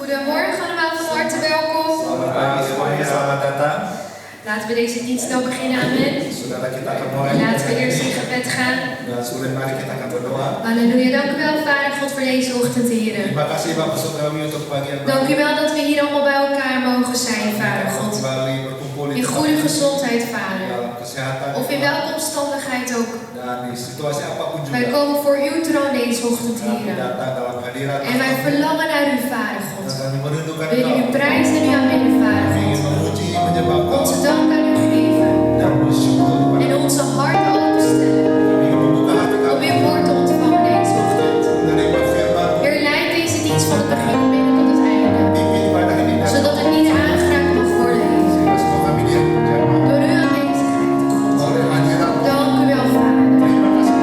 Goedemorgen allemaal, van harte welkom. Selamat pagi semuanya, selamat datang. Laten we deze dienst dan beginnen, amen. Saudara, kita akan mulai. Laten we eerst in gebed gaan. Dan sudah mari kita akan berdoa. Halleluja, dank u wel, Vader God, voor deze ochtend, heren. Terima kasih Bapak Saudarawi untuk bagian Dank u wel dat we hier allemaal bij elkaar mogen zijn, Vader God. kembali berkumpul In goede gezondheid, Vader. dalam kesehatan. Of in welke omstandigheid ook. Dan di situasi apapun juga. Wij komen voor uw troon deze ochtend, Kami heren. datang dalam hadirat. En wij verlangen naar u, Vader God. Dan kami merindukan We willen u prijzen en u aanbidden, Vader Kami ingin God. memuji, menyembah Engkau Onze dank aan u geven. dan bersyukur kepada En onze hart openstellen. Kami ingin membuka hati Om kami uw woord te ontvangen deze ochtend. menerima firman. Heer, leid deze dienst van het begin binnen tot het einde. Pimpin ibadah ini dan Zodat het niet aangeraakt mag worden, Heer. sehingga semua kami dijamah Door uw aanwezigheid, God. oleh hadirat. Dank u wel, Vader. Terima kasih.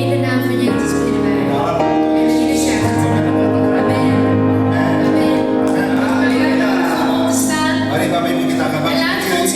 In de naam van Jezus bidden wij. Dalam En ieder zegt, amen. Amen. Halleluja. Om op te staan. Mari Bapak Ibu kita akan En laten we ons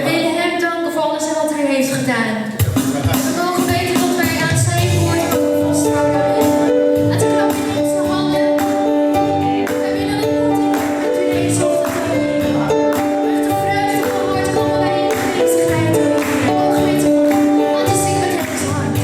Wij willen hem danken voor alles en wat hij heeft gedaan. We mogen weten dat wij aan zijn woord mogen vasthouden. En te klappen in onze handen. Wij willen een ontmoeting met u deze ochtend hebben. Met de vreugde van hart komen wij in de aanwezigheid hebben. We mogen weten wat te zingen met deze hart.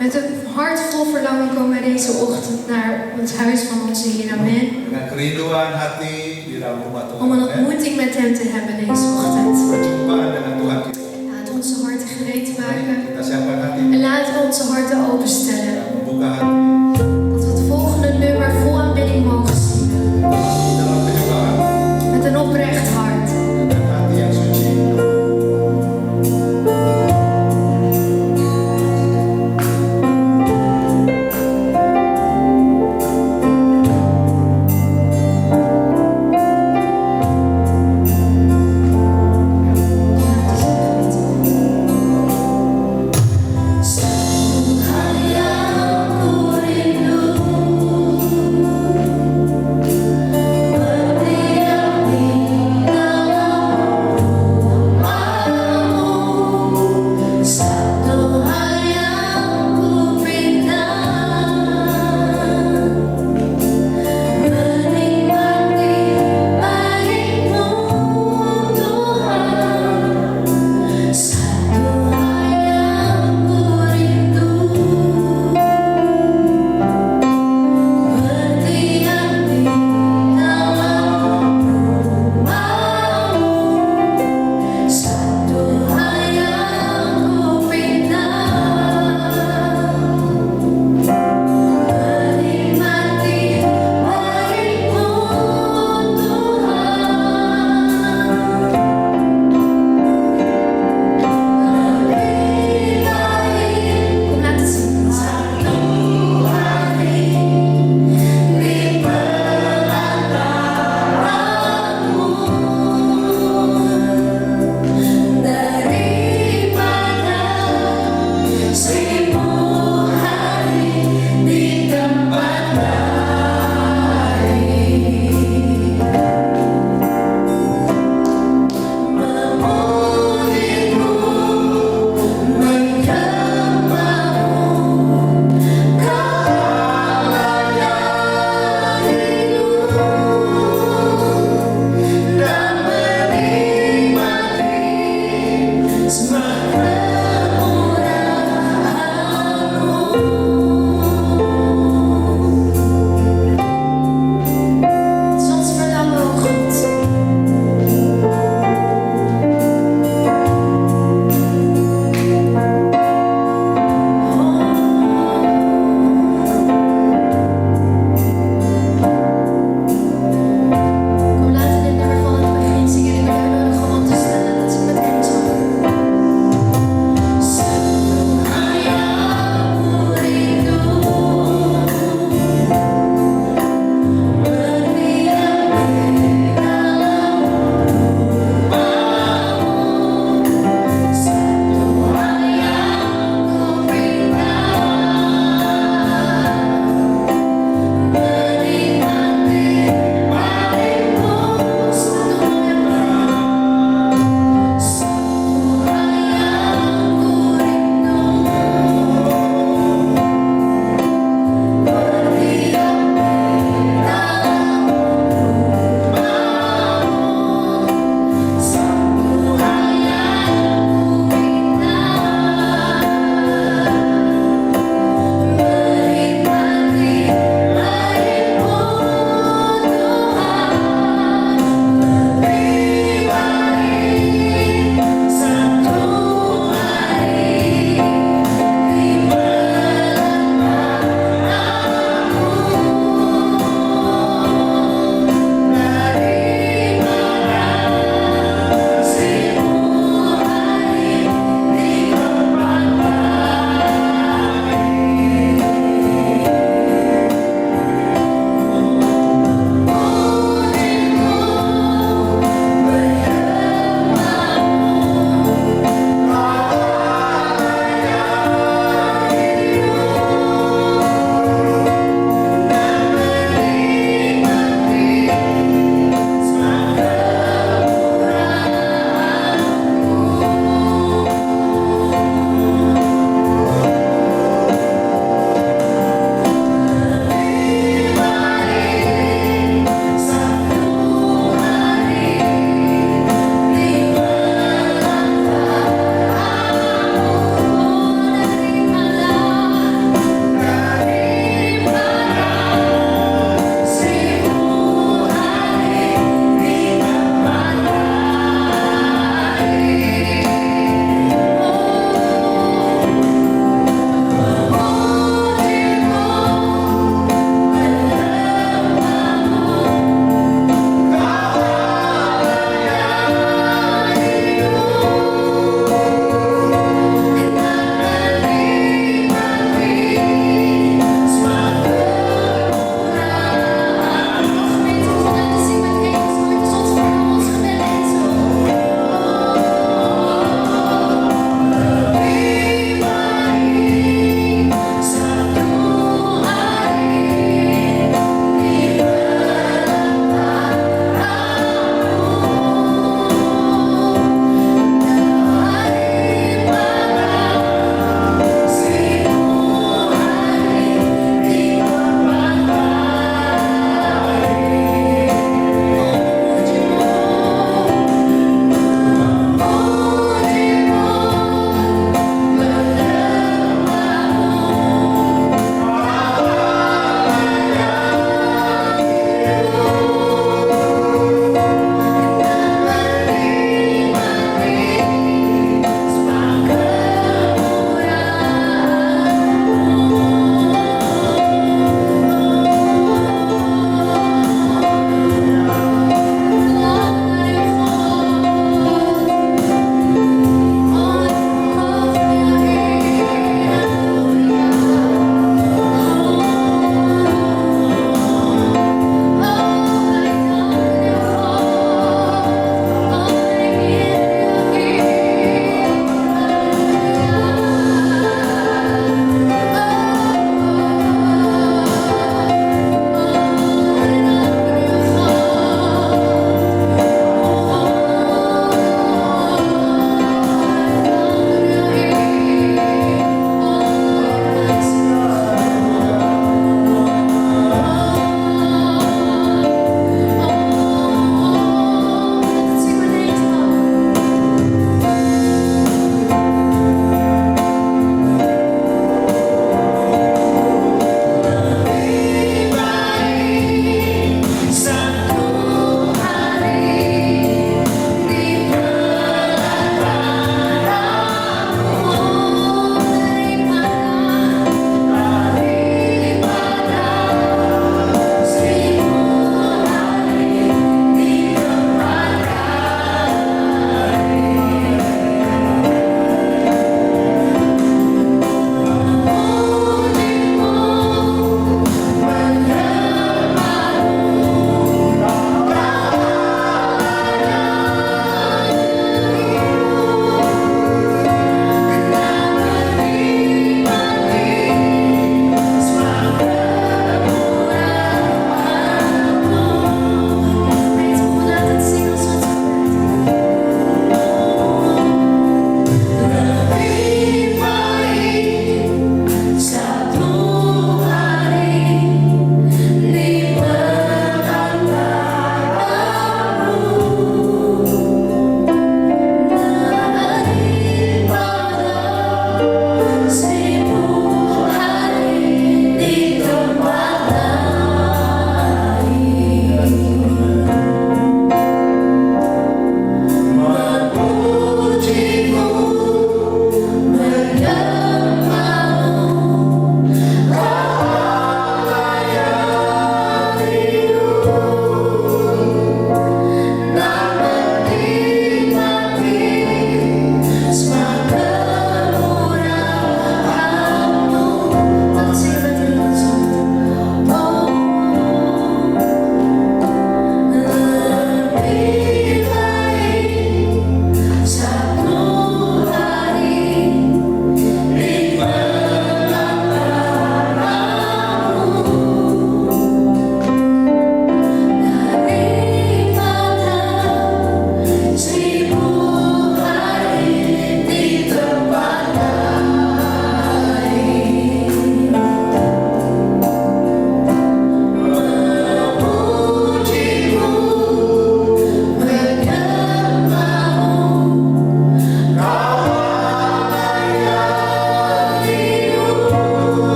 Met een hart vol verlangen komen wij deze ochtend naar het huis van onze Heer. Amen. Dengan kerinduan senang hati di dalam rumah Tuhan. om een Ya. ontmoeting met hem te hebben deze ochtend. Perjumpaan dengan Tuhan kita. Laten we onze harten gereed Mari maken. kita siapkan hati. En laten we onze harten openstellen. Membuka hati. Dat we het volgende nummer vol aanbidding mogen zingen. Masuk dalam penyembahan Met een oprecht hart. dengan hati yang suci. Satu hal yang ku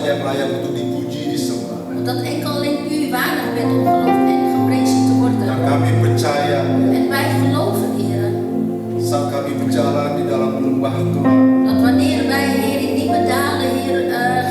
saja yang layak untuk dipuji, disembah. Omdat enkel alleen u waardig bent om geloofd en geprezen te Dan worden. kami percaya En wij geloven, Heer, saat kami berjalan di dalam lembah gelap, dat wanneer wij, Heer, in diepe dalen, Heer,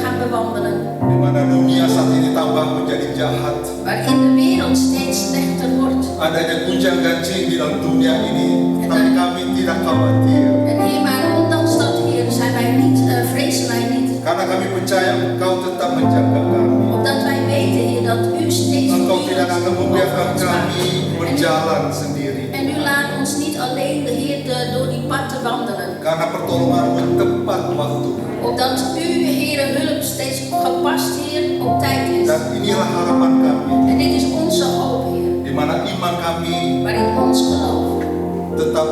gaan bewandelen, di mana dunia saat ini tambah menjadi jahat, waarin de wereld steeds slechter wordt. adanya gunjang-ganjing di dalam dunia ini, tapi kami tidak khawatir. En Heer, maar ondanks dat, Heer, zijn wij niet, vrezen wij niet. Karena kami percaya Engkau tetap menjaga kami. Omdat wij weten, Heer, dat u steeds Engkau tidak akan membiarkan over ons waakt. kami berjalan sendiri. En u laat ons niet alleen, Heer, door die pad te wandelen. Karena pertolonganmu tepat waktu. Opdat u, Heer, hulp steeds gepast, Heer, op tijd is. Dan inilah harapan kami, En dit is onze hoop, Heer. di mana iman kami Waarin ons geloof tetap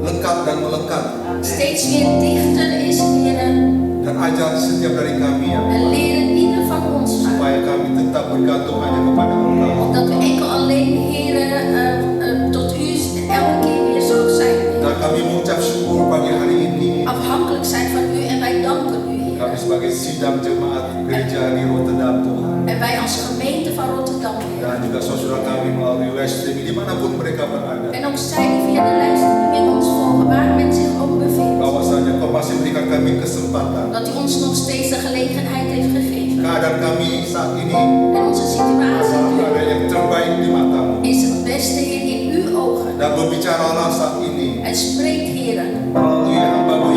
lengkap dan melekat. steeds weer dichter is, Heer. Dan ajar setiap dari kami ya, En leren ieder van ons gaan. supaya kami tetap bergantung hanya kepada Engkau. Opdat we enkel alleen, Heer, tot u elke keer weer zo zijn. Dan kami mengucap syukur pagi hari ini. Afhankelijk zijn van u en wij danken u, Kami Heer. sebagai sidang jemaat gereja di Rotterdam Tuhan. En wij als gemeente van Rotterdam, Heer. Dan juga saudara kami melalui webstream dimanapun mereka berada. En ook zij die via de livestreaming ons volgen, waar men zich ook bevindt. Bahwasanya Kau masih berikan kami kesempatan. Dat u ons nog steeds de gelegenheid heeft gegeven. Keadaan kami saat ini En onze situatie adalah nu keadaan yang terbaik di matamu. is het beste, Heer, in uw ogen. Dan berbicaralah saat ini En spreek, Heer, melalui hamba-Mu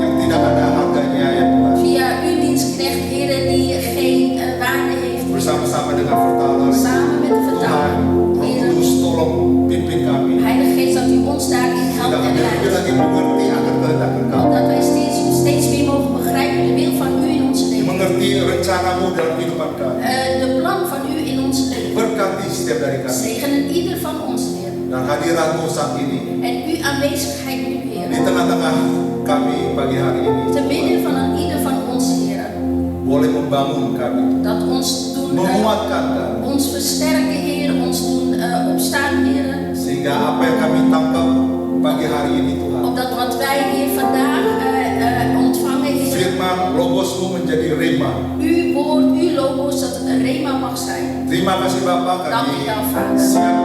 yang tidak ada harganya ya Tuhan. via uw dienstknecht, Heer, die geen waarde heeft. Bersama-sama dengan vertaler. Samen met de Tuhan, vertaler, Roh Heer, Kudus tolong pimpin kami. Heilige Geest, dat u ons daarin helpt Sehingga en kami lebih leidt. lagi mengerti akan kehendak Engkau. Opdat wij steeds weer mogen begrijpen de wil van u in ons leven. Mengerti rencana-Mu dalam kehidupan kami. De plan van u in ons leven. Berkati setiap dari kami. Zegenen ieder van ons, Heer. Dan hadirat-Mu saat ini En uw aanwezigheid nu, Heer. di tengah-tengah kami pagi hari ini Te midden van ieder van ons, Heer. boleh membangun kami, Dat ons doen, menguatkan kami, ons versterken, Heer. Ons doen opstaan, Heer. sehingga apa yang kami tangkap pagi hari ini Tuhan, Opdat wat wij hier vandaag ontvangen, Heer. firman logos-Mu menjadi rema. Uw woord, uw logos, dat het een rema mag zijn. Terima kasih Bapa, kami Dankjewel, Vader. siap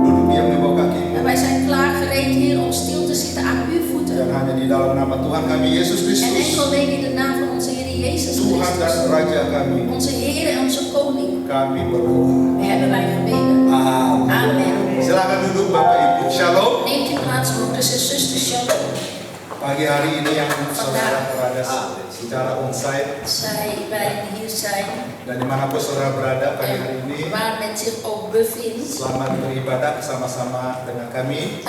duduk diam di bawah kaki-Mu. En wij zijn klaargereed, Heer, om stil te zitten aan uw voeten. Dan hanya di dalam nama Tuhan kami Yesus En Kristus, enkel alleen in de naam van onze Heer Jezus Tuhan dan Christus, Raja kami, onze Heer en onze Koning, kami berdoa. hebben wij gebeden. Amin. Amen. Silakan duduk Bapak Ibu. Shalom. Neemt u plaats, broeders en zusters, shalom. Pagi hari ini yang saudara berada secara onsite Wij die hier zijn, dan dimanapun saudara berada pagi hari ini, waar men zich ook bevindt. selamat beribadah bersama-sama dengan kami.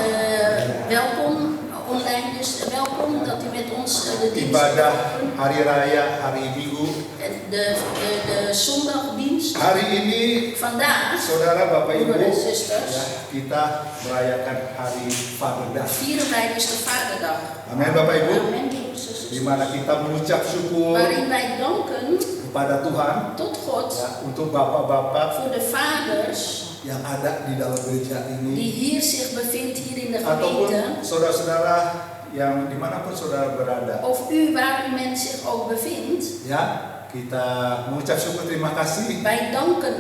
Welkom online, dus welkom dat u met ons de dienst, Ibadah hari raya, hari Minggu. de zondagdienst. Hari ini Vandaag, saudara Bapak Ibu, broeders en zusters, ya, kita merayakan hari Father Day. vieren wij dus de Vaderdag. Amin Bapak Ibu. Amen, broeders en Di zusters. mana kita mengucap syukur Waarin wij danken kepada Tuhan tot God ya, untuk bapak-bapak voor de vaders yang ada di dalam gereja ini, die hier zich bevindt, hier in de ataupun gemeente. saudara-saudara yang dimanapun saudara berada. Of u, waar u men zich ook bevindt. Ya, kita mengucap syukur terima kasih Wij danken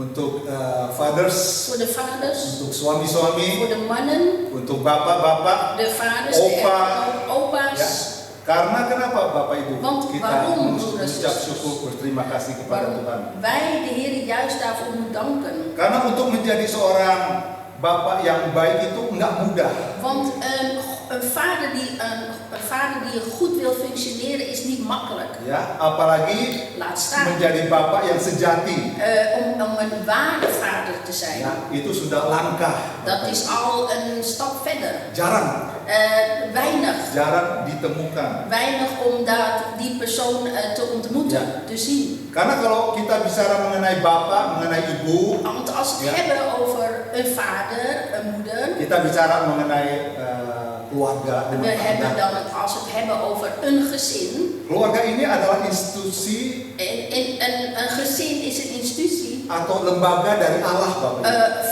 untuk fathers, voor de vaders, untuk suami-suami, voor de mannen, untuk bapak-bapak. de vaders, de Opa. opa's. Ya, karena kenapa Bapak Ibu? Want Kita waarom, mengucap broeders en syukur berterima kasih kepada Waarom Tuhan. wij de Heer juist daarvoor moeten danken. Karena untuk menjadi seorang bapak yang baik itu enggak mudah. Want een vader die goed wil functioneren is niet makkelijk. Ya, apalagi Laat staan menjadi bapak yang sejati. om een ware vader te zijn. Ya, itu sudah langka. Dat is al een stap verder. Jarang Weinig ditemukan. Weinig om die persoon te ontmoeten, Ja. te zien. Karena kalau kita bicara mengenai bapak, mengenai ibu, Want als we Ja. het hebben over een vader, een moeder, kita bicara mengenai keluarga, we hebben keluarga. dan als we het hebben over een gezin. Keluarga ini adalah institusi Een gezin is een institutie atau lembaga dari Allah, Bapak.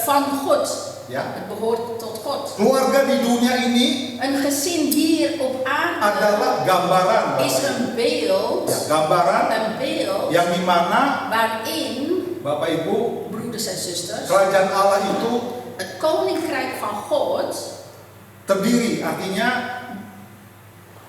van God. ya. Het behoort tot God. Keluarga di dunia ini Een gezin hier op aarde adalah gambaran, is een beeld, ya, gambaran yang dimana waarin, Bapak Ibu, broeders en zusters, kerajaan Allah itu het koninkrijk van God terdiri, artinya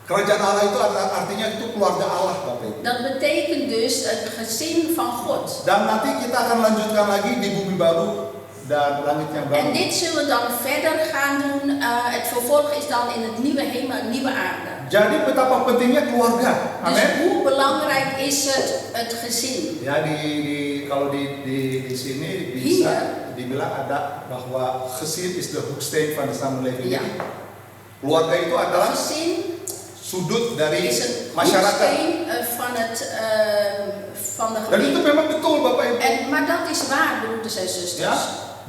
kerajaan Allah itu artinya itu keluarga Allah, Bapak Ibu. dat betekent dus het gezin van God. Dan nanti kita akan lanjutkan lagi di bumi baru dan langit yang En baru. dit zullen we dan verder gaan doen. Het vervolg is dan in het nieuwe hemel en nieuwe aarde. Jadi betapa pentingnya keluarga, Dus amin. hoe belangrijk is het gezin? Ya kalau di sini bisa dibilang ada bahwa gezin is the hoeksteen van de samenleving. Ja. Keluarga itu adalah Gezin sudut dari is een masyarakat. hoeksteen van de Dan itu gemeente. memang betul, Bapak Ibu. Maar dat is waar, broeders en zusters. Ya,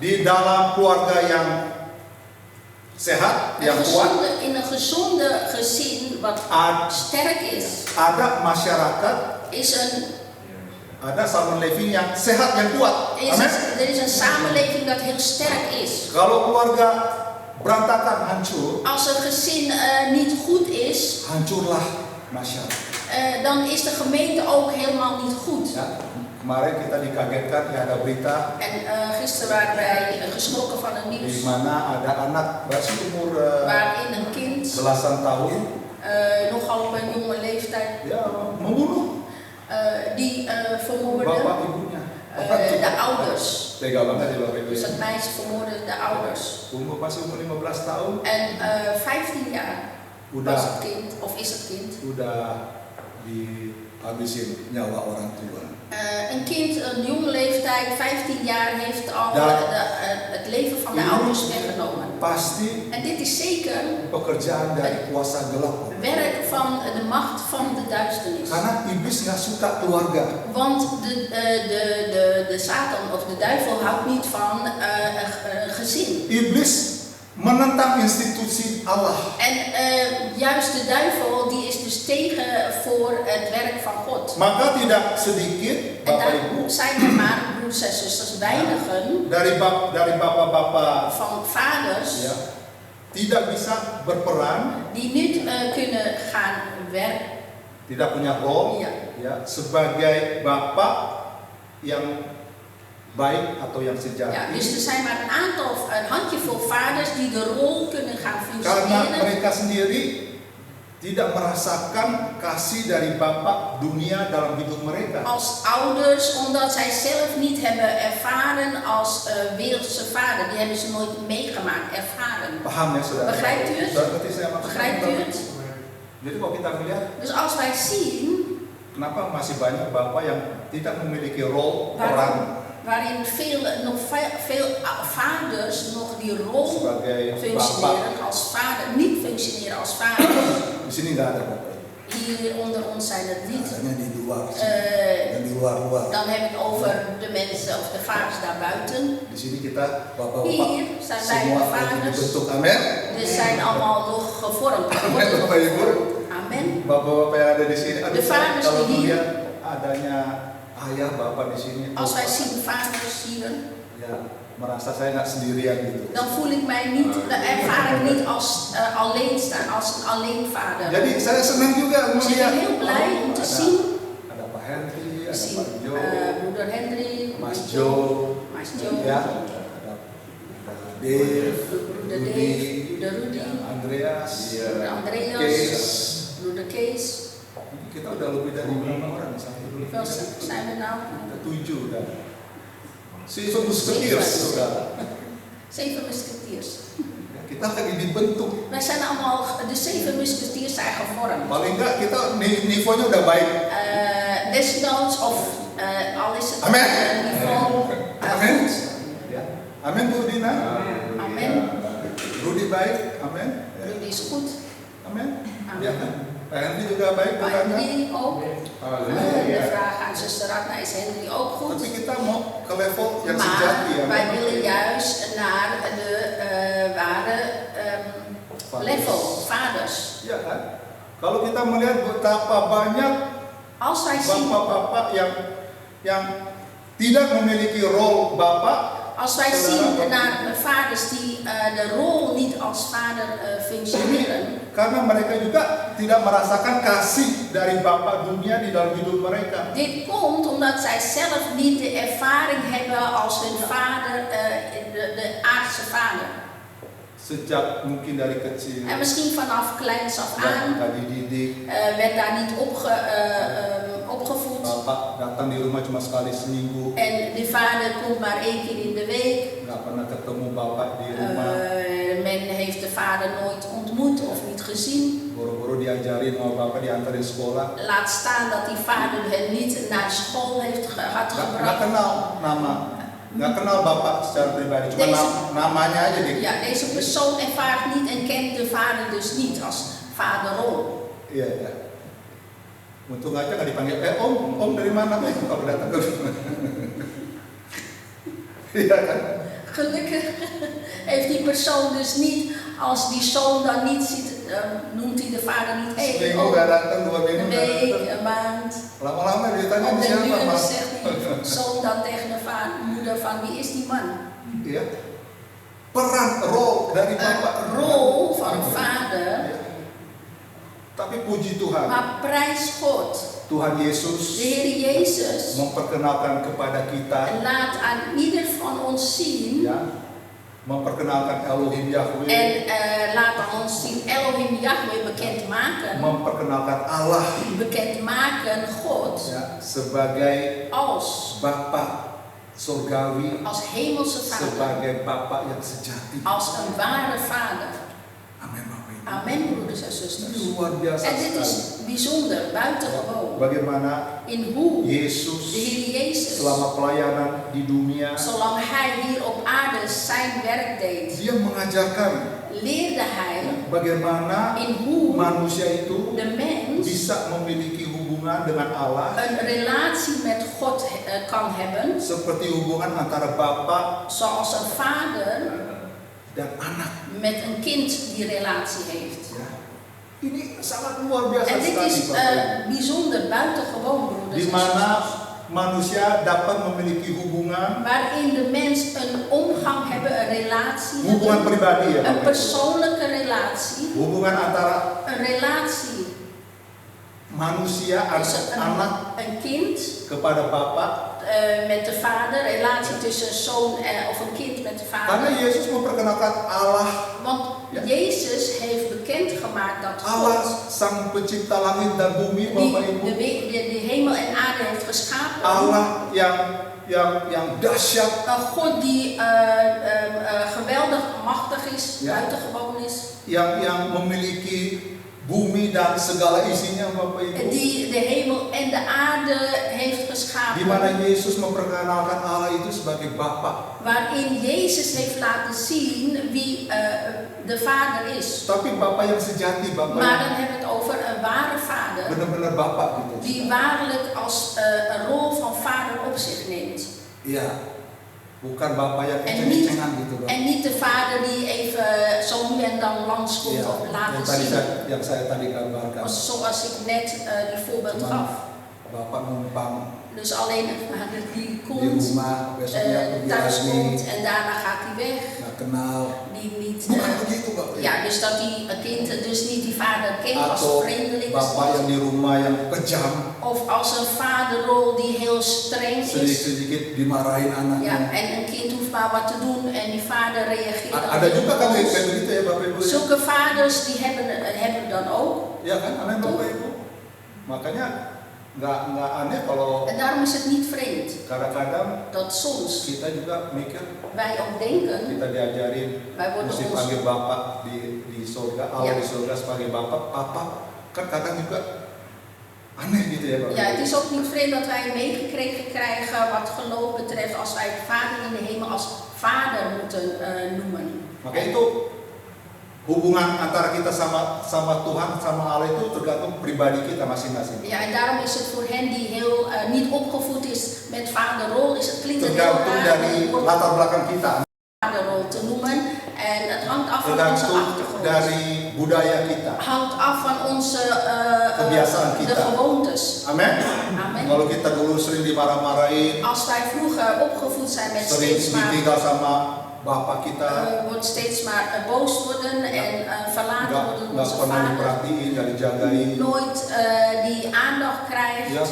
di dalam keluarga yang sehat, yang kuat, In een gezonde gezin wat sterk is, ada masyarakat, ada samenleving yang sehat, yang kuat. Amin. er is een samenleving dat heel sterk is. Kalau keluarga berantakan, hancur, Als een gezin niet goed is, hancurlah masyarakat. dan is de gemeente ook helemaal niet goed. Ya, kemarin kita dikagetkan, ya ada berita En gisteren waren wij geschrokken van een di nieuws mana ada anak masih umur waarin een kind belasan tahun nogal op een jonge leeftijd ya membunuh die vermoordde bapak ibunya. de ouders. Tega banget ya Bapak Ibu. Dus dat meisje vermoordde de ouders. Masih umur 15 tahun En 15 jaar was udah het kind, of is het kind. dihabisin nyawa orang tua. Een kind, een jonge leeftijd, 15 jaar, heeft al het leven van de ouders weggenomen. Pasti En dit is zeker pekerjaan dari kuasa gelap. werk van de macht van de duisternis. Karena iblis nggak suka keluarga. Want de Satan of de duivel houdt niet van een gezin. Iblis menentang institusi Allah. En juist de duivel die is dus tegen voor het werk van God. Maka tidak sedikit En Bapak Ibu daar zijn er maar, broers en zusters, weinigen dari bapak-bapak van vaders ya, tidak bisa berperan, die niet kunnen gaan werken. tidak punya role Ja. ya sebagai bapak yang baik atau yang sejati. Ja, dus er zijn maar een handjevol vaders die de rol kunnen gaan Karena functioneren. mereka sendiri tidak merasakan kasih dari Bapa dunia dalam hidup mereka. Als ouders, omdat zij zelf niet hebben ervaren als wereldse vader. Die hebben ze nooit meegemaakt, ervaren. Paham ya saudara? Begrijpt u het? Saudara ngerti saya maksudnya? Begrijpt u het? Jadi kalau kita melihat Dus als wij zien kenapa masih banyak bapak yang tidak memiliki role peran waarin veel vaders nog die rol sebagai functioneren bapak, als vader, niet functioneren als vader. di sini nggak ada bapak. Hier onder ons zijn het niet. Adanya di luar, dan di luar. Dan heb ik het over de mensen of de vaders daarbuiten. Di sini kita bapak-bapak Hier zijn wij semua de lagi vaders. dibentuk. Amin. We zijn allemaal nog gevormd. We worden nog Bapak Ibu, gevormd. Amen. bapak-bapak yang ada di sini. De vaders kalau die hier- melihat adanya ayah bapak di sini, Als wij zien vaders hier, ya merasa saya nggak sendirian gitu. dan voel ik mij niet, dan ervaar ik niet als alleen staan, als een alleen vader. Jadi saya senang juga Dus ik melihat ben heel blij om te zien. ada Pak Henry, We ada zien Pak Jo, broeder Henry, Mas Jo, Mas Jo, ya, ada Dave, broeder Rudy, Dave, broeder Rudy, Andreas, broeder Andreas, Kees. broeder Kees. Kita udah lebih dari berapa orang? 1, 2, Hoeveel zijn we nou? 7 udah. Seven Musketeers, saudara. 7 musketiers. Kita lagi dibentuk. Wij zijn allemaal, de 7 musketiers zijn gevormd. Paling enggak kita niveaunya udah baik. Desnoods of al is het Amen. niveau Amen. goed. Ya. Amin Bu Dina. Amen. Rudy baik. Amin. Rudy is goed. Amin. Amen. Ya kan? Pak Henry juga baik. Pak bukan, kan? Henry ook. De vraag aan zuster Ratna, is Henry ook goed? Tapi kita mau ke level yang sejati ya. Maar wij willen juist naar de ware level, vaders. Ya kan? Kalau kita melihat betapa banyak Als wij zien bapak-bapak yang tidak memiliki role bapak, Als wij zien naar vaders die de rol niet als vader functioneren, karena mereka juga tidak merasakan kasih dari Bapa dunia di dalam hidup mereka. dit komt omdat zij zelf niet de ervaring hebben als hun vader, de aardse vader. Sejak mungkin dari kecil, En misschien vanaf kleins af aan nggak dididik, werd daar niet opgevoed. Bapak datang di rumah cuma sekali seminggu, En de vader komt maar 1 keer in de week. nggak pernah ketemu Bapak di rumah. Men heeft de vader nooit ontmoet of niet gezien. Buru-buru diajarin sama Bapak, diantarin sekolah. Laat staan dat die vader hen niet naar school heeft Nggak gebracht. kenal nama, nggak kenal Bapak secara pribadi, cuma namanya aja deh. Ja, deze persoon ervaart niet en kent de vader dus niet als vaderrol. Iya, iya. Untung aja nggak dipanggil, om dari mana? Kalau datang ke rumah. Iya kan? Gelukkig heeft die persoon dus niet, als die zoon dan niet ziet, noemt hij de vader niet. Seminggu nggak datang, 2 minggu Een nggak week, datang. een maand. Lama-lama ditanya Op di den siapa, duur Mas? zegt die zoon dan tegen de moeder van wie is die man? Iya. Peran, role dari Bapak. Een rol van vader, Tapi puji Tuhan, maar prijs God. Tuhan De Yesus Heer Jezus memperkenalkan kepada kita, laat aan ieder van ons zien ya, memperkenalkan Elohim Yahweh, en laat aan ons zien Elohim Yahweh bekendmaken, memperkenalkan Allah, bekendmaken God ya, sebagai als Bapa surgawi, hemelse vader, sebagai Bapa yang sejati. als een ware vader. Amin, Bapak Ibu. Amen, broeders en Ini zusters. luar biasa En dit is sekali. bijzonder, buitengewoon. Bagaimana In hoe de Yesus Heer Jezus, selama pelayanan di dunia, zolang Hij hier op aarde zijn werk deed, dia mengajarkan leerde Hij bagaimana in hoe manusia itu de mens bisa memiliki hubungan dengan Allah een relatie met God kan hebben, seperti hubungan antara Bapa zoals een vader dan anak. met een kind die relatie heeft. Ya. Ini sangat luar biasa En dit sekali, is Bapak Ibu. bijzonder, buitengewoon, broeders Di en mana zusters. manusia dapat memiliki hubungan Waarin de mens een omgang hebben, een relatie hubungan hebben, pribadi ya, een Bapak Ibu. persoonlijke relatie, Hubungan antara een relatie manusia tussen anak een kind kepada Bapa. met de vader, relatie tussen een zoon of een kind met de Karena vader. Yesus memperkenalkan Allah, Want Ja. Jezus heeft bekendgemaakt dat Allah God sang pencipta langit dan bumi, die Bapak Ibu. de hemel en aarde heeft geschapen. Allah yang dahsyat, Een God die geweldig machtig is, Ja. buitengewoon is. yang memiliki bumi dan segala isinya, Bapak Ibu. Die de hemel en de aarde heeft Di geschapen. mana Yesus memperkenalkan Allah itu sebagai Bapa. Waarin Jezus heeft laten zien wie de vader is. Tapi Bapa yang sejati, Bapak Maar Ibu. dan hebben we het over een ware vader. Benar-benar Bapa gitu. Die waarlijk als een rol van vader op zich neemt. Iya. Bukan Bapa yang En niet, eceng-ecengan gitu, Bapak. en niet de vader die even zo nu en dan langskomt Iya, of laten yang zien. yang saya tadi gambarkan. Zoals ik net die voorbeeld Cuman gaf. Bapak numpang Dus alleen een vader die di komt, rumah, besoknya pergi thuis lagi, komt en daarna gaat hij weg. nggak kenal. Die niet, Bukan begitu, Bapak. ja, dus dat die kind dus niet die vader kent als Atau vreemdeling. Bapak yang di rumah yang kejam, Of als een vaderrol die heel streng is. sedikit-sedikit dimarahin Ja, anaknya. en een kind hoeft maar wat te doen en die vader reageert dan Ada heel juga kan boos. kayak begitu ya Bapak Ibu. Ya? Zulke vaders die hebben dan ook. Ya kan, aneh Bapak Ibu. Makanya nggak aneh kalau En daarom is het niet vreemd kadang-kadang dat soms kita juga mikir, wij ook denken, kita diajarin wij worden mesti ons, panggil Bapak di surga, Allah Ya. di surga sebagai Bapak, Papa. Kan kadang juga aneh gitu ya Bapak ja, Ibu. het is ook niet vreemd dat wij meegekregen krijgen wat geloof betreft als wij vader in de hemel als vader moeten noemen. Maka itu hubungan antara kita sama Tuhan, sama Allah itu tergantung pribadi kita masing-masing. Ja, en daarom is het voor hen die heel niet opgevoed is met vaderrol, klinkt het heel Tergantung raar dari om latar belakang kita, vaderrol te noemen. En het hangt af van onze tergantung achtergrond. dari budaya kita. hangt af van onze Kebiasaan de kita. gewoontes. Amin. Amen. Kalau kita dulu sering dimarah-marahin, Als wij vroeger opgevoed zijn met sering steeds maar ditinggal sama bapak kita, wordt steeds maar boos worden en verlaten worden door nggak onze pernah vader, diperhatiin, nggak dijagain. nooit die aandacht krijgt. Ya,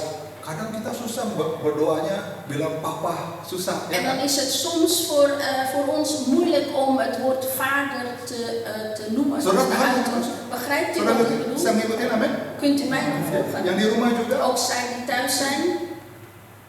kadang kita susah berdoanya bilang papa, susah. En Ya. dan is het soms voor ons moeilijk om het woord vader te noemen. Saudara Dus paham? uit ons. Begrijpt u Saudara wat ik bisa bedoel? ngikutin, amin? Kunt u mij nog volgen? Yang di rumah juga, Ook zij die thuis zijn.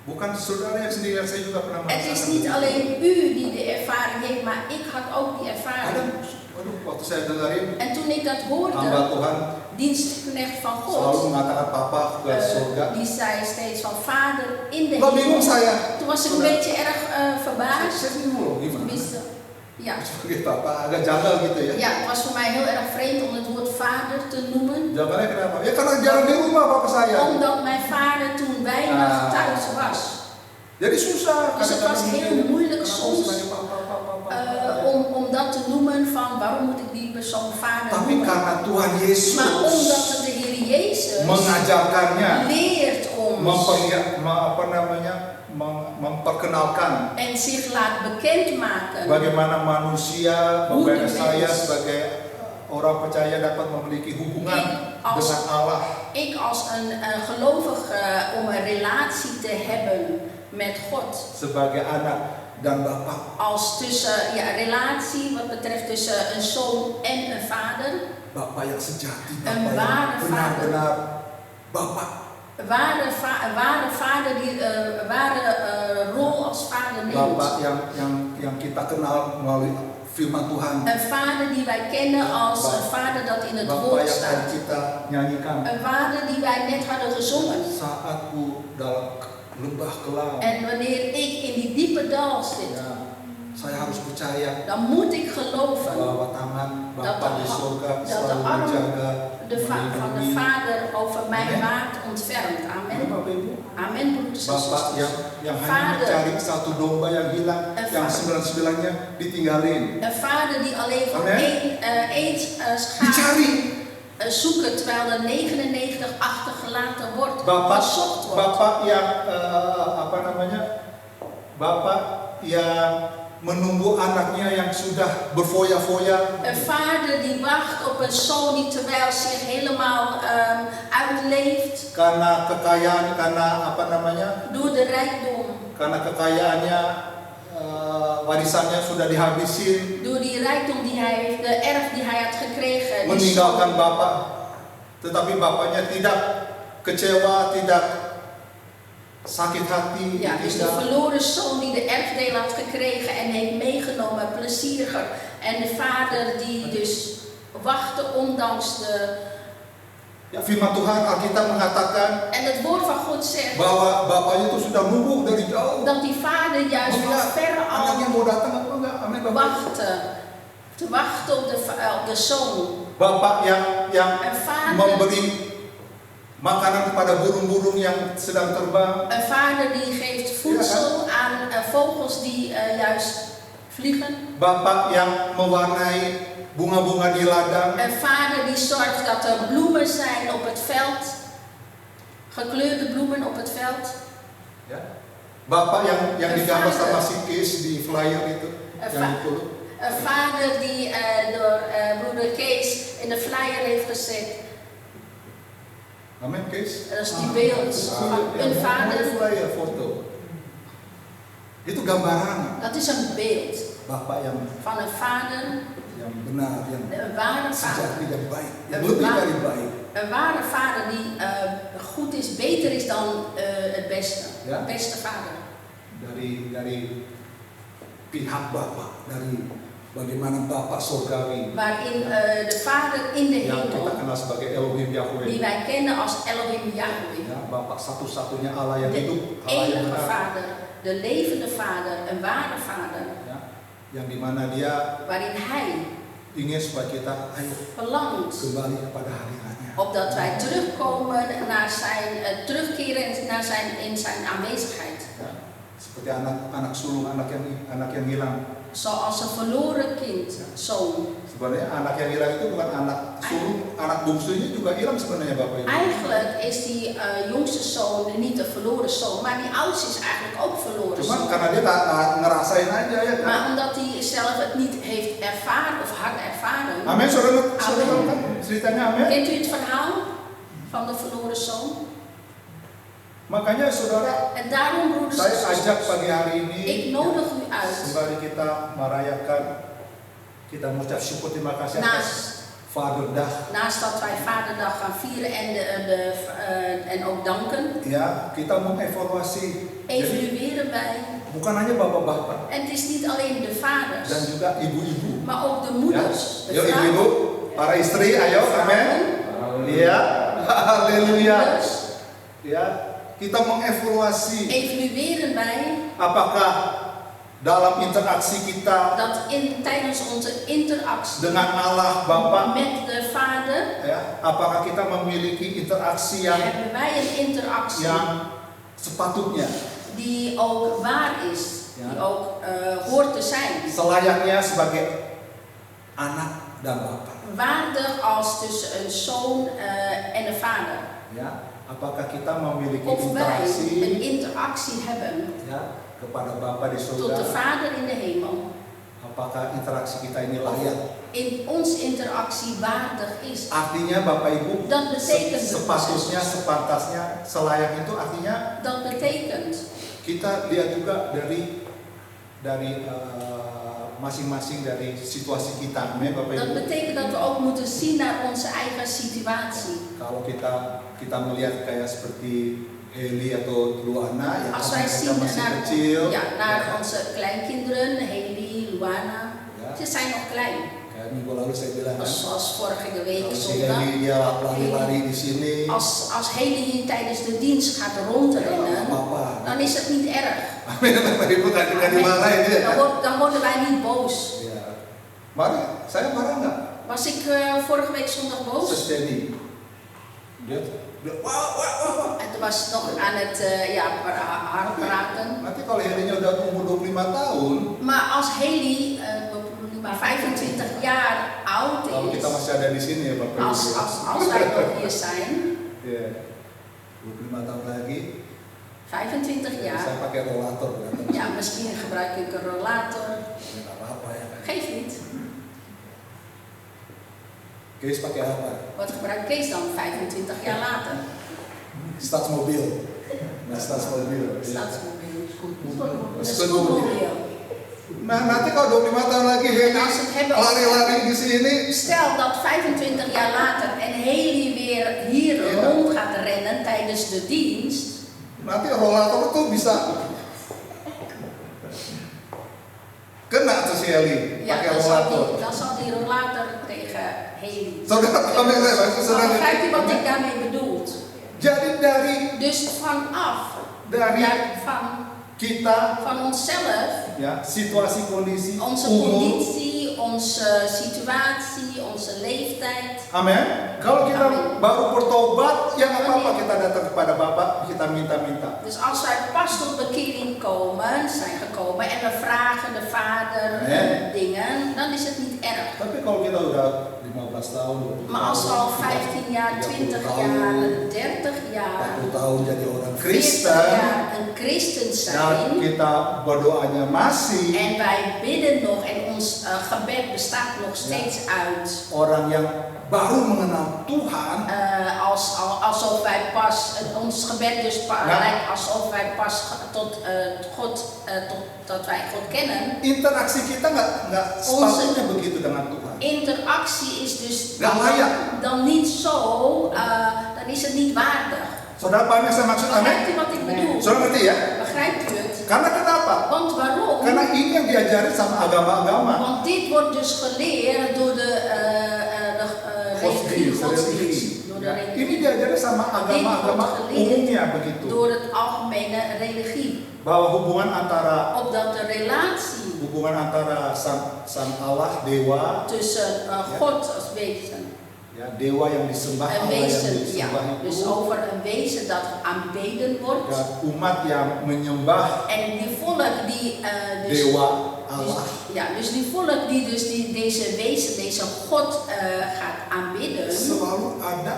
bukan saudara yang sendirian, saya juga pernah Het is merasakan. niet alleen u die de ervaring heeft, maar ik had ook die Kadang, ervaring. waduh, waktu saya dengerin En toen ik dat hamba hoorde, Tuhan dienstknecht van selalu God, mengatakan papa ke surga. die zei steeds van vader in de Nggak bingung hemel. saya. Toen was ik een beetje erg verbaasd. Saya bingung loh gimana. Tenminste, ja. Sebagai papa agak janggal gitu ya. Ja, het was voor mij heel erg vreemd om het woord vader te noemen. Jawabannya kenapa? Ya karena jarang di rumah papa saya. Omdat mijn vader toen weinig Ah. thuis was. Jadi susah. Dus het was heel moeilijk soms om dat te noemen van waarom moet ik die persoon vader Tapi noemen. karena Tuhan Yesus Maar omdat het de Heer Jezus mengajarkannya, leert ons memperkenalkan en zich laat bekendmaken bagaimana manusia, Hoe bagaimana de saya mens. sebagai orang percaya dapat memiliki hubungan dengan Allah. ik als een gelovige om een relatie te hebben met God. Sebagai anak dan bapak. Als tussen, relatie wat betreft tussen een zoon en een vader. Bapak yang sejati, Een bapak ware yang benar-benar bapak. Ware vader die ware rol als vader neemt. Bapak yang kita kenal melalui firman Tuhan. Een vader die wij kennen als een vader dat in het Bapak woord yang tadi staat. kita nyanyikan. Een vader die wij net hadden gezongen. Saat ku dalam lembah kelam, En wanneer ik in die diepe dal zit, ya, saya harus percaya dan moet ik geloven bahwa tangan Bapa di surga dat de selalu arm menjaga, van de Vader over mijn waard ontfermt. Amen. Bapak Ibu, Amen, broeders en Bapak zusters. yang hanya Vader. mencari satu domba yang hilang, yang Vader. 99-nya ditinggalin. Een vader die alleen voor Amen. één schaap Dicari. zoeken terwijl er 99 achtergelaten wordt, Bapak, gezocht wordt. Bapak yang Bapak yang menunggu anaknya yang sudah berfoya-foya. Een vader die wacht op een zoon die terwijl zich helemaal uitleeft Karena kekayaan, door de rijkdom, karena kekayaannya, warisannya sudah dihabisin, door die rijkdom die hij heeft, de erf die hij had gekregen. Die meninggalkan zoon. bapak, tetapi bapaknya tidak kecewa, tidak sakit hati, Ja, dus de tidak. verloren zoon die de erfdeel had gekregen en heeft meegenomen, plezieriger. En de vader die dus wachtte ondanks de... Ya, firman Tuhan Alkitab mengatakan En het woord van God zegt bahwa bapaknya itu sudah nunggu dari jauh. dat die vader juist van verre Anaknya al mau datang apa enggak? Amin Bapak. wachtte. Te wachten op de zoon. Bapak yang Een vader, memberi makanan kepada burung-burung yang sedang terbang. een vader die geeft voedsel aan vogels die juist vliegen. Bapak yang mewarnai bunga-bunga di ladang. Een vader die zorgt dat er bloemen zijn op het veld. Gekleurde bloemen op het veld. Ya. Bapak yang Een digambar vader. sama si Kees di flyer itu. Een Yang itu. Een vader die door broeder Kees in de flyer heeft gezet. Amin Kees. Dat is die beeld van een vader. Flyer foto. Itu gambaran Dat is een beeld Bapak yang van een vader, benar, yang een ware vader. sejati dan baik, yang Een lebih ware- dari baik. Een ware vader die goed is, beter is dan het beste. Ja. Beste vader. Dari pihak Bapak, dari bagaimana Bapak surgawi Waarin de vader in de yang kita hemel, kenal sebagai Elohim die Yahweh. wij kennen als Elohim Yahweh. Ya, Bapak satu-satunya Allah yang De hidup, Allah yang enige benar. vader, de levende vader, een ware vader. Ya, yang dimana Dia Waarin hij ingin supaya kita ayo verlangt kembali kepada hadiratnya. opdat wij terugkomen naar zijn, terugkeren in zijn aanwezigheid. Ya. Seperti anak sulung, anak yang hilang. Zoals een verloren kind, zoon. Sebenarnya anak yang hilang itu bukan anak sulung, anak bungsunya juga hilang sebenarnya Bapak Ibu. Eigenlijk is die jongste zoon niet een verloren zoon, maar die oudste is eigenlijk ook verloren Cuma zoon. karena dia nggak ngerasain aja ya kan. Maar omdat hij zelf het niet heeft ervaren of hard ervaren. Amin, saudara tahu kan ceritanya amin. Kent u het verhaal van de verloren zoon? Makanya saudara, En daarom, broeders en saya ajak zusters, pagi hari ini ik nodig u uit. sembari kita merayakan, kita mengucap syukur terima kasih atas Vaderdag. Naast dat wij Vaderdag gaan vieren en ook danken, Ya, kita mengevaluasi. Jadi evalueren wij. bukan hanya bapak-bapak En het is niet alleen de vaders, dan juga ibu-ibu. maar ook de Ya, moeders, de yuk ibu-ibu, para istri, ayo, amin. Iya, haleluya. moeders. Ya, kita mengevaluasi Evalueren wij apakah dalam interaksi kita dat tijdens onze interactie dengan Allah Bapa, met de Vader, ya, apakah kita memiliki interaksi hebben wij een interactie yang sepatutnya, die ook waar is, Ja. die ook hoort te zijn. selayaknya sebagai anak dan bapak. Waardig als tussen een zoon en een vader. Ya, apakah kita memiliki Of wij een interaksi interactie hebben ya kepada Bapa di tot de surga? Vader in de hemel. Apakah interaksi kita ini layak? In ons interactie waardig is. Artinya Bapak Ibu, Dat betekent sepatutnya, sepantasnya, selayak itu artinya Dat betekent kita lihat juga dari masing-masing dari situasi kita, amin Bapak Dat Ibu. betekent dat we ook moeten zien naar onze eigen situatie. Kalau kita melihat kayak seperti Heli atau Luana yang Als wij mereka zien masih naar, kecil, naar ya, onze kleinkinderen, Haley, Luana, ya, ze zijn nog klein. kayak minggu lalu saya bilang kan, Zoals vorige week kalau si zondag. Heli dia lari-lari di sini, Als Haley tijdens de dienst gaat rondrennen, apa-apa. dan is het niet erg. Amin Bapak Ibu, kan dimarahin dia kan? Dan worden wij niet boos. Ya. Mari, saya marah nggak? Was ik vorige week zondag boos? Sesteni. Dia wah. En toen was het nog aan het hard praten. Nanti kalau Helinya udah umur 25 tahun, Maar als Haley 25 jaar oud kalau kita is, masih ada di sini ya Bapak Ibu. als wij nog hier zijn, Ya. 25 tahun lagi, 25 jaar, saya pakai rollator kan. ja, misschien gebruik ik een rollator. Nggak apa-apa ya kan. Geef niet. Kees pakai apa? Wat gebruikt Kees dan 25 jaar later? Stadsmobil. Nah, stadsmobil. Staatsmobiel. Een Scootmobil. scootmobiel. Nah, nanti kalau 25 tahun lagi Heli En als we het hebben lari-lari di sini, Stel dat 25 jaar later en Haley weer hier Ja. rond gaat rennen tijdens de dienst, nanti rollator tuh bisa kena tuh si Heli ja, pakai dan rollator. zal die rollator tegen Haley. Saudara paham yang saya maksud Maar saudara? begrijpt u wat ik daarmee bedoel? Jadi Dus vanaf dari kita van onszelf, ya situasi kondisi onze umur. conditie, onze situatie, onze leeftijd. Amin. Kalau kita Amin. baru bertobat, ya nggak apa-apa kita datang kepada Bapak, kita minta-minta. Dus als wij pas tot bekering zijn gekomen en we vragen de Vader Ja. dingen, dan is het niet erg. Tapi kalau kita udah 15 tahun, 20 Maar als we al tahun, 15 jaar, 20 tahun, jaar, 30 jaar, 40 tahun jadi orang 40 Kristen, jaar een christen dan zijn kita berdoanya masih en wij bidden nog en ons gebed bestaat nog steeds uit orang yang baru mengenal Tuhan, alsof wij pas, ons gebed dus Ja. lijkt alsof wij pas tot dat wij God kennen. interaksi kita nggak sepatutnya begitu dengan Tuhan. Interactie is dus Nggak layak. dan niet zo, dan is het niet waardig. Saudara paham yang saya maksud? Begrijpt Amin. u wat ik bedoel? Saudara ngerti ya? Begrijpt u het? Karena kenapa? Want waarom? Karena ini yang diajarin sama agama-agama. Want dit wordt dus geleerd door de godsdienst. Door de Ini religie. diajarin sama agama-agama umumnya begitu. Door het algemene religie. Bahwa hubungan antara Opdat de relatie sang Allah, dewa, tussen God als wezen Ya, dewa yang disembah, Een Allah yang wezen, ja. disembah Dus itu. over een wezen dat aanbeden wordt. Dan umat yang menyembah En die volk die dus, dewa Allah. dus die volk die dus deze wezen, deze God gaat aanbidden, Selalu ada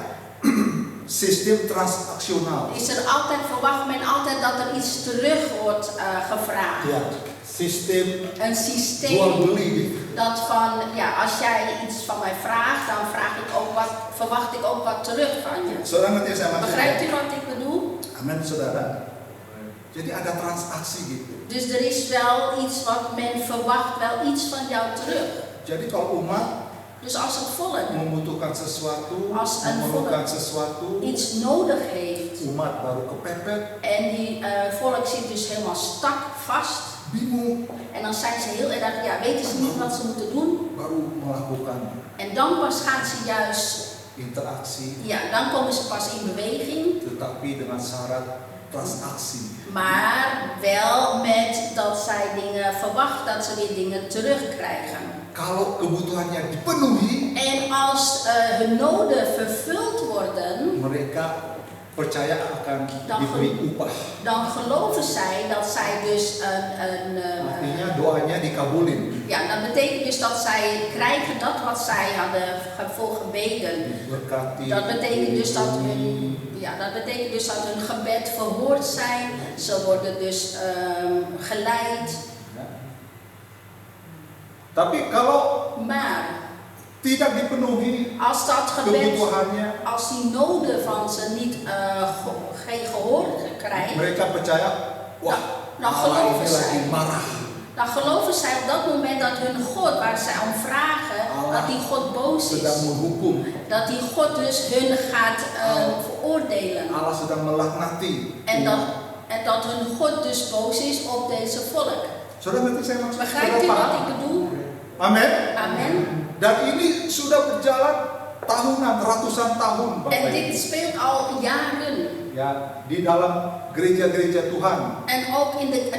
sistem transaksional. is er altijd, verwacht men altijd dat er iets terug wordt gevraagd. Ya, sistem Een jual systeem beli. dat van, ja, als jij iets van mij vraagt, dan verwacht ik ook wat terug van je. Saudara ngerti saya maksudnya? Begrijpt u wat ik bedoel? Amin, saudara. Jadi ada transaksi gitu. Dus er is wel iets wat men verwacht, wel iets van jou terug. Jadi kalau umat Dus als het volk membutuhkan sesuatu, Als een memerlukan volk sesuatu, iets nodig heeft umat baru kepepet, en die volk zit dus helemaal stak vast bingung, en dan zijn ze heel erg, ja, weten ze niet wat ze moeten doen baru melakukan en dan pas gaan ze juist, interaksi, ja, dan komen ze pas in beweging, tetapi dengan syarat transaksi. maar wel met dat zij dingen verwachten, dat ze weer dingen terugkrijgen. Kalau kebutuhannya dipenuhi, En als hun noden vervuld worden, mereka percaya akan Dan diberi upah. dan geloven zij dat zij dus Artinya doanya dikabulin. ja, dat betekent dus dat zij krijgen dat wat zij hadden voor gebeden. Diberkati. Dat betekent dus dat hun gebed verhoord zijn. Ze worden dus geleid. Ya. Tapi kalau Maar tidak dipenuhi als dat gebed, kebutuhannya, als die noden van ze niet geen gehoor krijgen, mereka percaya, wah, dan Allah geloven ini lagi zij. marah. Dan geloven zij op dat moment dat hun God, waar zij om vragen, dat die God boos Sedang is. menghukum, Dat die God dus hun gaat veroordelen. Allah sedang melaknati. En dat hun God dus boos is op deze volk. Saudara ngerti saya maksud? Begrijpt u Saudara wat ik paham? bedoel? Amin. Amen. Dan ini sudah berjalan tahunan, ratusan tahun, Bapak En Ibu. dit speelt al jaren. Ya, di dalam gereja-gereja Tuhan. En ook in de,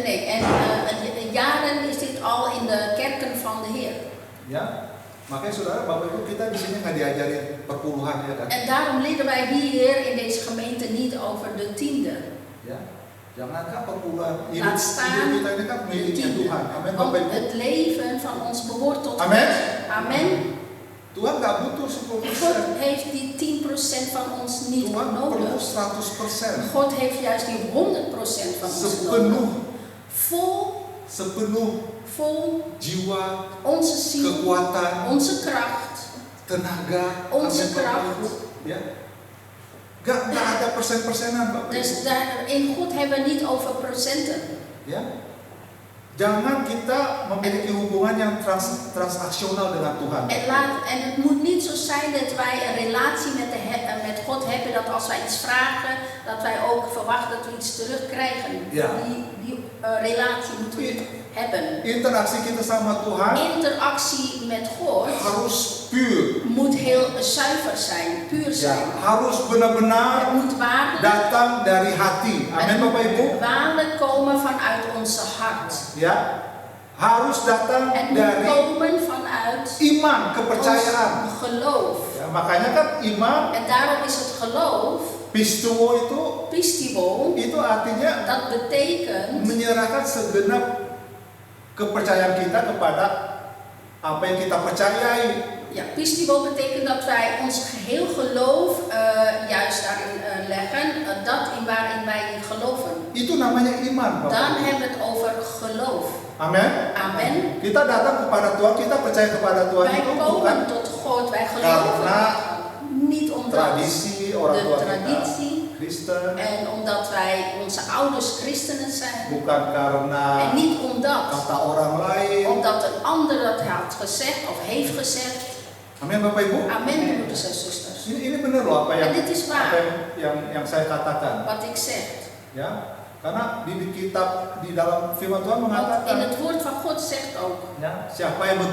jaren is dit al in de kerken van de Heer. Ya, makanya saudara, Bapak Ibu, kita di sini nggak diajarin perpuluhan ya kan? En daarom leren wij hier in deze gemeente niet over de tiende. Ya, jangankan perpuluhan, hidup, Laat staan hidup kita ini kan de miliknya tiende. Tuhan. Amin, Want Bapak Ibu. het leven van ons behoort tot Amen. God. Amen. Tuhan nggak butuh 10%. God heeft die 10% van ons niet Tuhan perlu nodig. 100%. God heeft juist die 100% van ons nodig. Sepenuh, Vol sepenuh jiwa, onze ziel, kekuatan, onze kracht. tenaga, Onze amin, Bapak kracht. Ibu. Ya, nggak ada persen-persenan, Bapak Ibu. Dus in God hebben we niet over procenten. Ya, jangan kita memiliki hubungan yang transaksional dengan Tuhan. En het moet niet zo zijn dat wij een relatie met God hebben, dat als wij iets vragen, dat wij ook verwachten dat we iets terugkrijgen. Ja. Die relatie moeten we hebben. Interaksi kita sama Tuhan Interactie met God harus pure. moet heel zuiver zijn, puur Ya, zijn. harus Het benar-benar moet waarlijk, datang dari hati. Amin, Bapak Ibu. waarlijk komen vanuit onze hart. Ya, harus datang Het moet dari komen vanuit iman, kepercayaan. ons geloof. Ya, makanya kan iman, En daarom is het geloof, pistuo pistiwo, itu artinya dat betekent menyerahkan segenap kepercayaan kita kepada apa yang kita percayai. ja, pistiwo betekent dat wij ons geheel geloof juist daarin leggen, dat in waarin wij geloven. Itu namanya iman, Bapak. Dan hebben we het over geloof. Amin. Amen. Kita datang kepada Tuhan, kita percaya kepada Tuhan Wij itu bukan komen tot God, wij geloven Karena niet omdat tradisi orang de tua kita traditie Kristen, en omdat wij onze ouders christenen zijn bukan karena en niet omdat kata orang lain. omdat een ander dat had gezegd of heeft gezegd. Amin, Bapak Ibu. Amen, broeders en zusters. Ini benar loh apa yang En dit is waar. apa yang saya katakan, Wat ik zeg. ya. Karena di kitab, di dalam firman Tuhan Want in mengatakan, het woord van God zegt ook, ya, siapa yang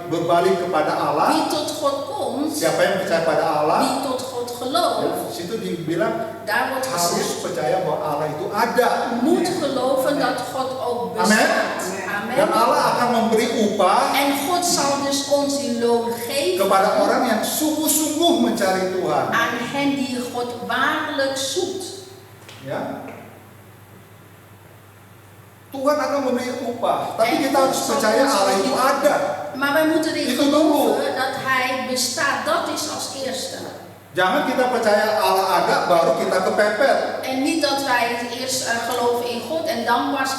berbalik kepada Allah, wie tot God komt, siapa yang percaya pada Allah, wie tot God ya, gelooft, situ dibilang daar wordt harus gezegd, percaya bahwa Allah itu ada. moet geloven dat God ook bestaat. Amen. Dan Allah akan memberi upah En God zal dus ons die loon geven kepada orang yang sungguh-sungguh mencari Tuhan. aan hen die God waarlijk zoekt. Ya. Tuhan akan memberi upah, tapi kita harus percaya Allah itu ada. Maar wij moeten erin Itu dulu. geloven dat Hij bestaat. Dat is als eerste. Jangan kita percaya Allah ada baru kita kepepet. En niet dat wij eerst geloven in God en dan pas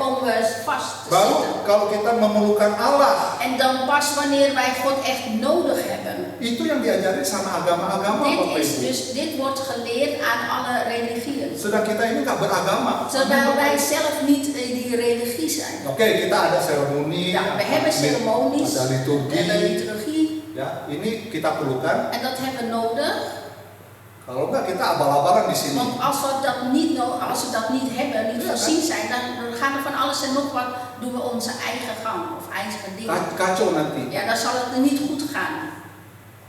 komen we vast te Baru zitten. kalau kita memerlukan Allah. En dan pas wanneer wij God echt nodig hebben. Itu yang diajarin sama agama-agama Bapak Ibu. Dit wordt geleerd aan alle religieën. Sedang kita ini tak beragama. Terwijl wij zelf niet die religie zijn. Oke, kita ada seremoni, Ja, we hebben ceremonies, ada we liturgi. hebben liturgie. Ya, ini kita perlukan. En dat hebben we nodig. Kalau enggak kita abal-abalan di sini. Want als we dat niet hebben, niet voorzien zijn, dan gaan er van alles en nog wat, doen we onze eigen gang of eigen dingen. Kacau nanti. Ja, dan zal het niet goed gaan.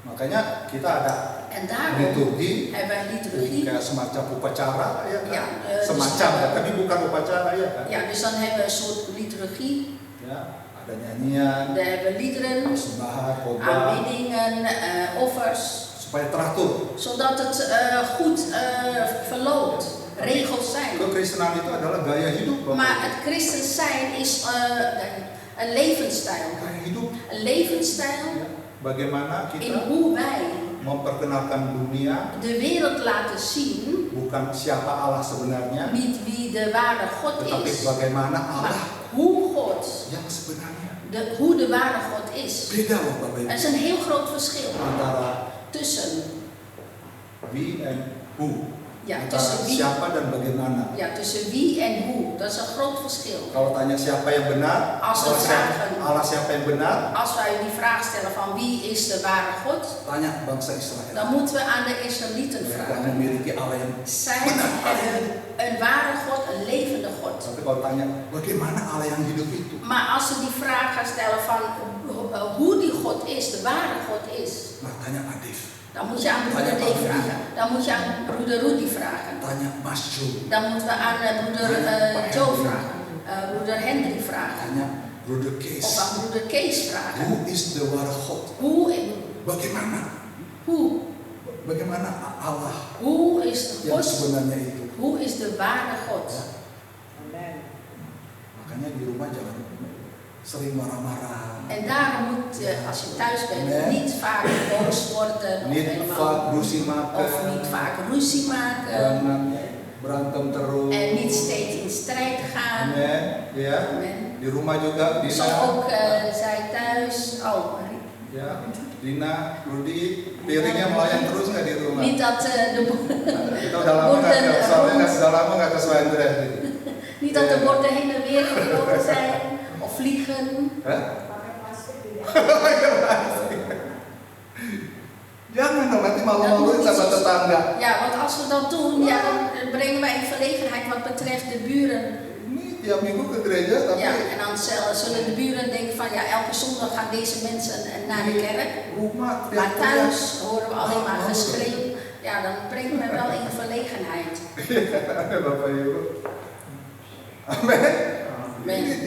Makanya kita ada En daarom liturgi, hebben wij liturgie. kayak semacam upacara ya kan? Ja, Semacam, tapi bukan upacara ya kan? Ja, dus dan hebben we een soort liturgie. Ya, ada nyanyian, Dan hebben we liederen, persembahan, khotbah, aanbiddingen, offers. supaya teratur. Zodat het goed verloopt. Regels zijn. Kekristenan itu adalah gaya hidup, Bapak. Maar het christen zijn is een levensstijl. Gaya hidup. Een levensstijl Ya. Bagaimana in kita hoe wij memperkenalkan dunia de wereld laten zien, bukan siapa Allah sebenarnya, niet wie de ware God tetapi is, bagaimana maar Allah hoe God, yang sebenarnya. hoe de ware God is. Beda loh Bapak Er Ibu is een heel groot verschil antara tussen, we and who. ja, Antara tussen wie, siapa dan bagaimana. ja, tussen wie en hoe. Dat is een groot verschil. Kalau tanya siapa yang benar, Als we vragen, Allah siapa yang benar, als wij die vraag stellen van wie is de ware God, tanya bangsa Israel. dan moeten we aan de Israëlieten Mereka vragen. memiliki Allah yang. Zij hebben een ware God, een levende God. Tapi kalau tanya bagaimana Allah yang hidup itu, Maar als ze die vraag gaan stellen van hoe die God is, de ware God is, nah tanya Adif, dan moet je aan broeder Dave vragen. Dan moet je aan broeder Rudy vragen. tanya Mas Jo, Dan moeten we aan broeder Joe vragen. Broeder Hendrik vragen. tanya Brother Of Kees. aan broeder Kees vragen. Who is the ware God? Bagaimana? Bagaimana Allah Hoe is de yang God? sebenarnya itu? Hoe is de ware God? Makanya di rumah jangan sering marah-marah. En daarom moet je, als je thuis bent, Nee. niet vaak boos worden of, Niet vaak ruzie maken. of niet vaak ruzie maken. Jangan berantem terus. En niet steeds in strijd gaan. Amen. Ya. Amen. Di rumah juga Zo Dina. ook zij thuis. Oh, Ya. Dina, Rudy, piringnya melayang terus nggak di rumah? niet dat de Kita udah lama nggak, soalnya sudah lama nggak ke Swandres. niet dat de borden heen en weer gevlogen zijn of vliegen. Hah? Jangan dong, nanti malu-maluin sama tetangga. Ja, want als we dat doen, ja, dan brengen wij in verlegenheid wat betreft de buren. Ini tiap minggu ke gereja, tapi Ja, en dan zullen de buren denken van ja, elke zondag gaan deze mensen naar de kerk. rumah Maar tiap thuis horen we alleen maar geschreeuw. Ja, dan brengt men wel in verlegenheid. Bapak Ibu. Amin. Ini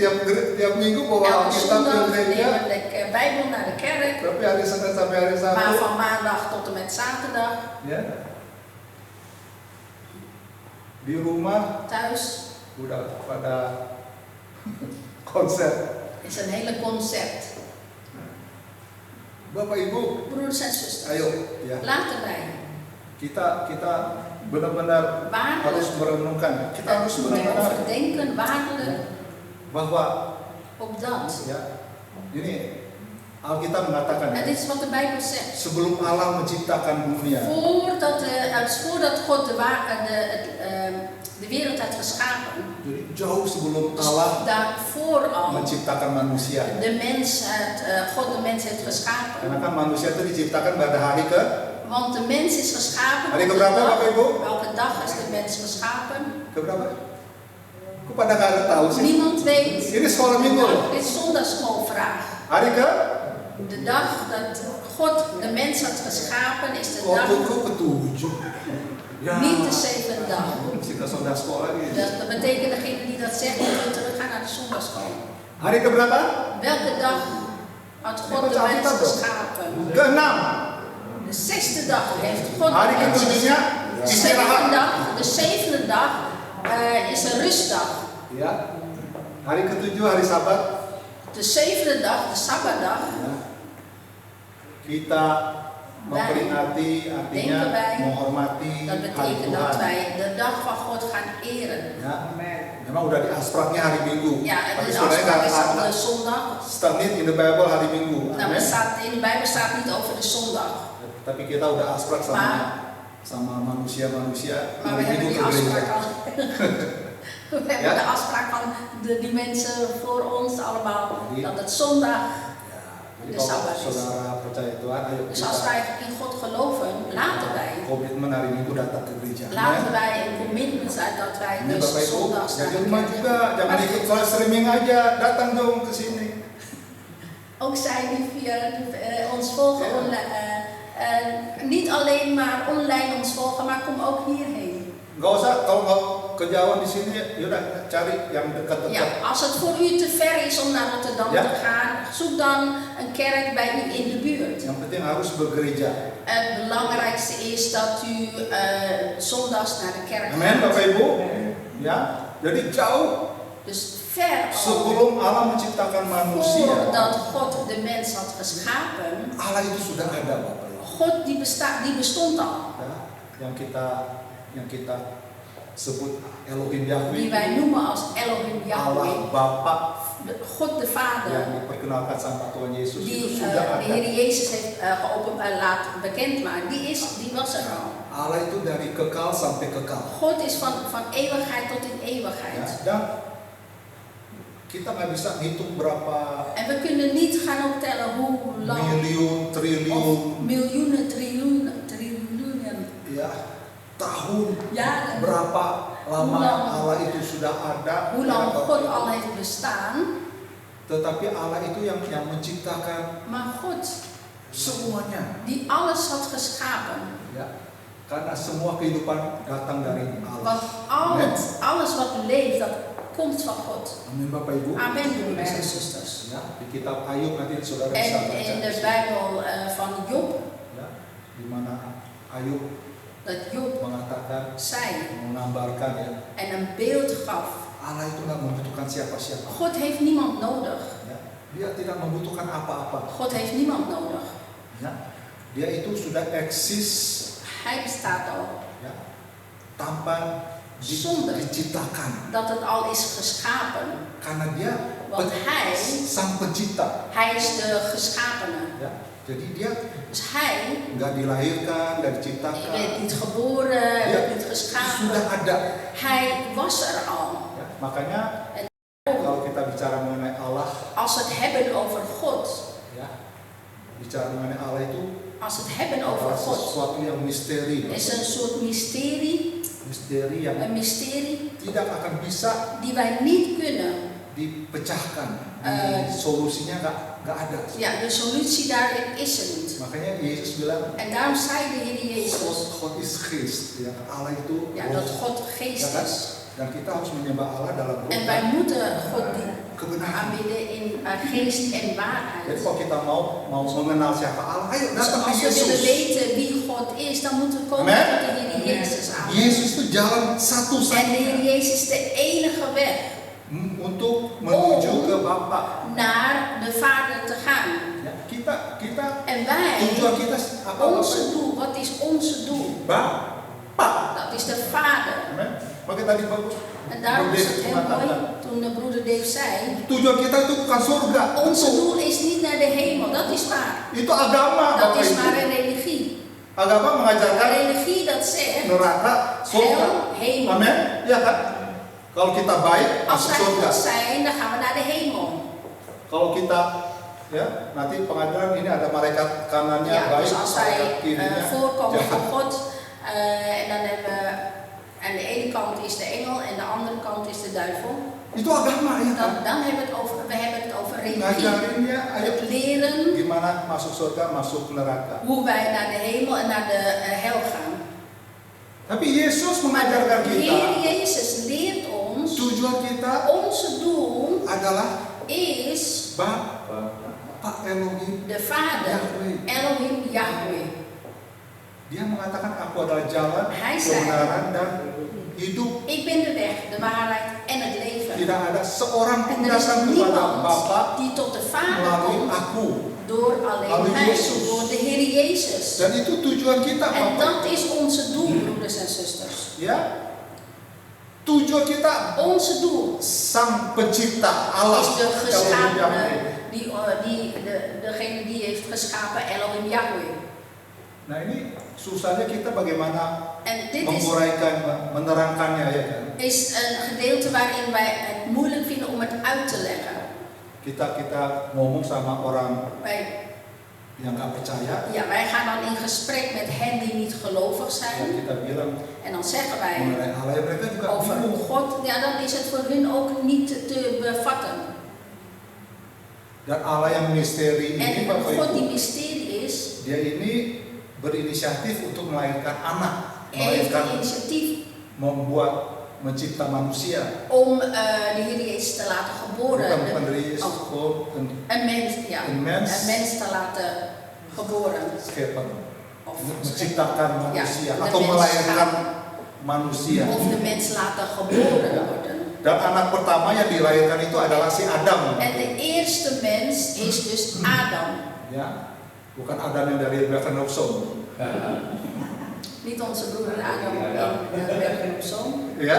tiap minggu bawa Elke Alkitab ke zondag gereja, nemen we de Bijbel naar de kerk. tapi hari Senin sampai hari Maar Sabtu. van maandag tot en met zaterdag Ya. Di rumah thuis udah pada konser. is een hele concert. Bapak Ibu, Broeders en zusters, ayo ya. laten wij Kita benar-benar harus waarlijk merenungkan. Kita harus benar-benar overdenken, waarlijk bahwa op dat. ya ini Alkitab mengatakan En ya, dit is wat de Bijbel zegt. sebelum Allah menciptakan dunia, Voordat God de wereld had geschapen, jadi jauh sebelum Allah daarvoor al menciptakan manusia. God de mens heeft geschapen. Karena kan manusia itu diciptakan pada hari ke Want de mens is geschapen. Hari op de keberapa, dag. Bapak Ibu? Welke dag is de mens geschapen? berapa? Kok pada nggak tahu sih? Niemand weet. Ini sekolah minggu loh. Dit is zondagschoolvraag. Hari ke? De dag dat God de mens had geschapen is de dag, Kok ketujuh? Ya. niet de zevende dag. Si kita sudah sekolah lagi. Dat betekent degene die dat zegt, dat we teruggaan naar de zondagschool. Hari keberapa? Welke dag had God de mens geschapen? Keenam. De 6e dag heeft God Hari de mens ketujuhnya geschapen. De istirahat. 7e dag is een rustdag. Ya. Hari ketujuh hari Sabat. De 7e dag, de Sabbatdag, Ya. Kita memperingati artinya denken wij, menghormati dat hari betekent dat Tuhan. wij de dag van God gaan eren. Ya. Memang udah di aspraknya hari Minggu. Ja, en Tapi de sebenarnya afspraak is nggak op ada de zondag. staat niet in de Bijbel hari Minggu. Nou, Amen. in de Bijbel staat niet over de zondag. Tapi kita udah asprak Maar, sama manusia-manusia maar we hari hebben Minggu die ke gereja. afspraak al. We hebben Ja? de afspraak van die mensen voor ons allemaal. Jadi- Dat het zondag. Jadi De kalau Sabat is. saudara percaya Tuhan, ayo Dus als kita wij in God geloven, laten wij. komitmen hari Minggu datang ke gereja. Laten Amen. wij een commitment uit dat wij Ini dus Bapak Ibu, zondags yang naar di de rumah kerk juga gaan. jangan ikut kelas streaming aja, datang dong ke sini. Ook zij die via ons volgen, niet alleen maar online ons volgen, maar kom ook hierheen. Gak usah, kalau nggak kejauhan di sini, yaudah cari yang dekat-dekat. Ja, als het voor u te ver is om naar Rotterdam Ja. te gaan, zoek dan een kerk bij u in de buurt. Yang penting harus bergereja. Het belangrijkste is dat u zondags naar de kerk Amin, gaat. Bapak Ibu. Ya, jadi jauh Dus ver al, sebelum Allah menciptakan manusia, voordat God de mens had geschapen, Allah itu sudah ada, Bapak Ibu. God die bestond al. Ya, yang kita sebut Elohim Die Yahweh, wij noemen als Elohim Allah Yahweh. Bapa God de yang Vader. diperkenalkan sama Tuhan Yesus itu Die sudah de ada. Heer Jezus heeft laten bekendmaken. Die was er al. Allah itu dari kekal sampai kekal. God is van eeuwigheid tot in Ya, eeuwigheid. dan kita nggak bisa ngitung berapa En we kunnen niet gaan optellen hoe lang, miliun, triliun, of miljoenen, triljoenen, ya tahun, jaren, berapa lama Hoe lang? Allah itu sudah ada. hoe lang Ya, God al heeft bestaan. Tetapi Allah itu yang menciptakan Maar God, semuanya. die alles had geschapen. Ya, karena semua kehidupan datang dari Allah. Want alles wat leeft, dat komt van God. Amin, Bapak Ibu. Amen, broeders en zusters. Ya, di kitab Ayub nanti saudara bisa En baca. in de Bijbel van Job, Ya, di mana Ayub dat Job mengatakan, zei menggambarkan ya, en een beeld gaf. Allah itu nggak membutuhkan siapa-siapa. God heeft niemand nodig. Ya, dia tidak membutuhkan apa-apa. God heeft niemand nodig. Ya, dia itu sudah eksis Hij bestaat al. ya, tanpa Zonder diciptakan. dat het al is geschapen. Karena dia Want hij sang pencipta. is de geschapene. Ya, jadi dia Dus hij nggak dilahirkan, nggak diciptakan. werd niet geboren, Ja, werd niet sudah geschapen. ada. Hij was er al. Ya, makanya kalau kita bicara mengenai Allah, Als we het hebben over God, ya, bicara mengenai Allah itu als we het hebben over adalah God, sesuatu yang misteri, is een soort mysterie, yang een mysterie tidak akan bisa die wij niet kunnen. dipecahkan. Solusinya nggak ada. Ja, de solutie daarin is er niet. Makanya Yesus bilang, En daarom zei de Heer Jezus, God is geest, ya. Allah itu ja, roh. dat God geest Ya kan? is. Dan kita harus menyembah Allah dalam roh En wij moeten God kebenaran. aanbidden in geest en Jadi waarheid. kalau kita mau mengenal siapa Allah, ayo Dus datang ke als we willen Yesus. weten wie God is, dan moeten we komen Amen. tot de Heer Jezus aan. Yesus itu jalan En de satu-satunya Heer Jezus is de enige weg untuk menuju ke Bapa. naar de Vader te gaan. Ya, kita En wij, tujuan kita apa Bapak? onze doel, wat is onze doel? Bapa. Dat is de Vader. Amen. Maka tadi bagus. En daarom is het heel mooi mengatakan, toen de broeder Dave zei, tujuan kita itu bukan surga. onze doel is niet naar de hemel, dat is waar. Itu agama, Dat Bapak is Ibu. maar een religie. Agama Een mengajarkan religie dat zegt, neraka, surga. hel, hemel. Amin. Ya kan? Kalau kita baik, Als masuk wij surga. goed zijn, dan gaan we naar de hemel. Kalau kita ya nanti pengadilan ini ada malaikat kanannya Ja, baik, dus als malaikat wij kirinya voorkomen jahat. van God, en dan hebben we, aan de ene kant is de engel en de andere kant is de duivel, Itu agama ya kan? dan hebben we hebben het over religie. Ngajarinnya ayo Het leren gimana masuk surga, masuk neraka. hoe wij naar de hemel en naar de hel gaan. Tapi Yesus mengajarkan De kita, Heer Jezus leert ons, tujuan kita onze doel adalah is Bapa Elohim de Vader, Yahweh. Elohim Yahweh. Dia mengatakan aku adalah jalan, Hij zei, kebenaran dan hidup. ik ben de weg, de waarheid en het leven. Tidak ada seorang pun En er is datang kepada Bapa niemand die tot de Vader melalui komt aku. door alleen Melalui mij, Yesus. door de Heer Jezus. Dan itu tujuan kita, En Bapak. dat is onze doel, broeders en zusters. Ya, tujuan kita Onze doel Sang Pencipta Allah is de Elohim geschapene, Yahweh. degene die heeft geschapen, Elohim Yahweh. Nah ini susahnya kita bagaimana En dit menguraikan, menerangkannya ya kan. is een gedeelte waarin wij het moeilijk vinden om het uit te leggen. Kita ngomong sama orang Wij, yang nggak percaya, ja, wij gaan dan in gesprek met hen die niet gelovig ya zijn. kita bilang En dan zeggen wij mengenai Allah yang mereka juga over bingung. God, ja, dan is het voor hun ook niet te bevatten. Dan Allah yang misteri En ini Bapak God die Ibu, mysterie is, dia ini berinisiatif untuk melahirkan anak, hij heeft melahirkan, het initiatief mencipta manusia. om de Heer Jezus te laten geboren. Bukan dari Yesus, Een mens, ja, Een mens. een mens te laten geboren. Schepen, Of, menciptakan manusia de atau mens melahirkan gaan- manusia. of de mens laten geboren worden. Dan anak pertama yang dilahirkan itu adalah si Adam. En de eerste mens is dus Adam. Ya, bukan Adam yang dari Bergen op Zoom. Niet onze broer Adam in Bergen op Zoom. Ya.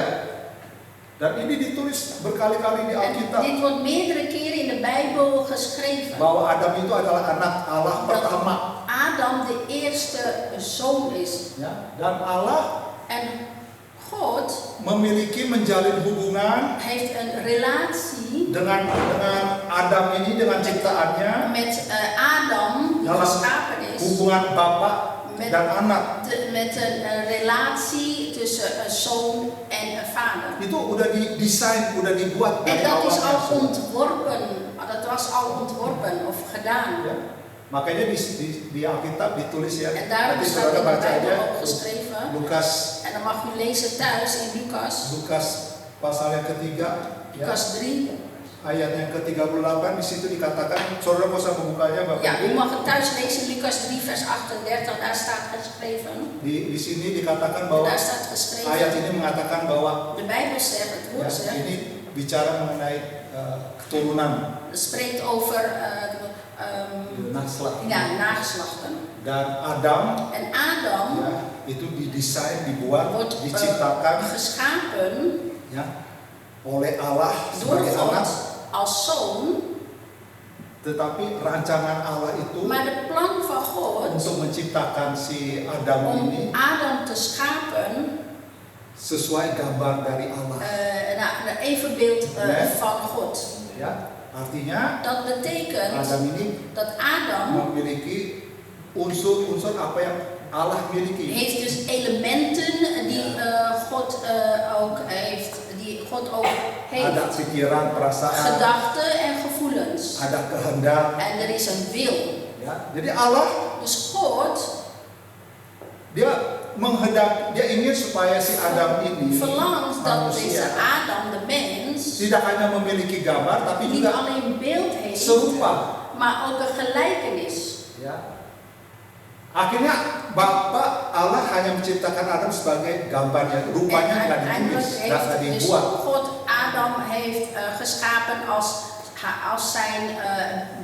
Dan ini ditulis berkali-kali di En Alkitab dit wordt meerdere keren in de Bijbel geschreven. bahwa Adam itu adalah anak Allah pertama. Adam de eerste zoon is. Ya. Dan Allah En God memiliki menjalin hubungan heeft een relatie dengan Adam ini, dengan ciptaannya, met Adam, die dalam geschapen is. hubungan bapak Met, dan anak. met een relatie tussen een zoon en een vader. Itu udah didesain, udah dibuat En dari dat is al awalnya. ontworpen. Dat was al ontworpen of gedaan. Ya. Makanya di Alkitab ditulis ya. En daarom Nanti staat saudara in de baca Bijbel aja ook geschreven. Lukas En dan mag u lezen thuis in Lucas pasal yang ketiga, ya, Lucas 3. ayat yang ke-38 di situ dikatakan, saudara mau usah membukanya Bapak Ja, u Ibu. mag het thuis lezen, Lucas 3 vers 38, daar staat geschreven. Di sini dikatakan En bahwa daar staat geschreven, ayat ini mengatakan bahwa de Bijbel zegt, het ya, woord zegt, ini bicara mengenai keturunan, het spreekt over naslak. nageslachten. Dan Adam En Adam ya, itu didesain, dibuat, wordt diciptakan geschapen ya oleh Allah door sebagai God anak, als zoon, tetapi rancangan Allah itu maar de plan van God untuk menciptakan si Adam ini om Adam te schapen, sesuai gambar dari Allah. een evenbeeld van God. Ya, artinya Dat betekent Adam ini dat Adam memiliki unsur-unsur apa yang Allah miliki. heeft dus elementen die God ook heeft, die God ook Ada heeft. pikiran, perasaan, Gedachten en gevoelens. ada kehendak. En er is een wil. Ya, jadi Allah Dus God dia ingin supaya si Adam ini verlangt dat deze manusia Adam, de mens, tidak hanya memiliki gambar tapi niet juga alleen beeld heeft, serupa. maar ook een gelijkenis. Ya. Akhirnya Bapa Allah hanya menciptakan Adam sebagai gambarnya, rupanya nggak uiteindelijk ditulis, nggak heeft dus dibuat. God Adam heeft geschapen als zijn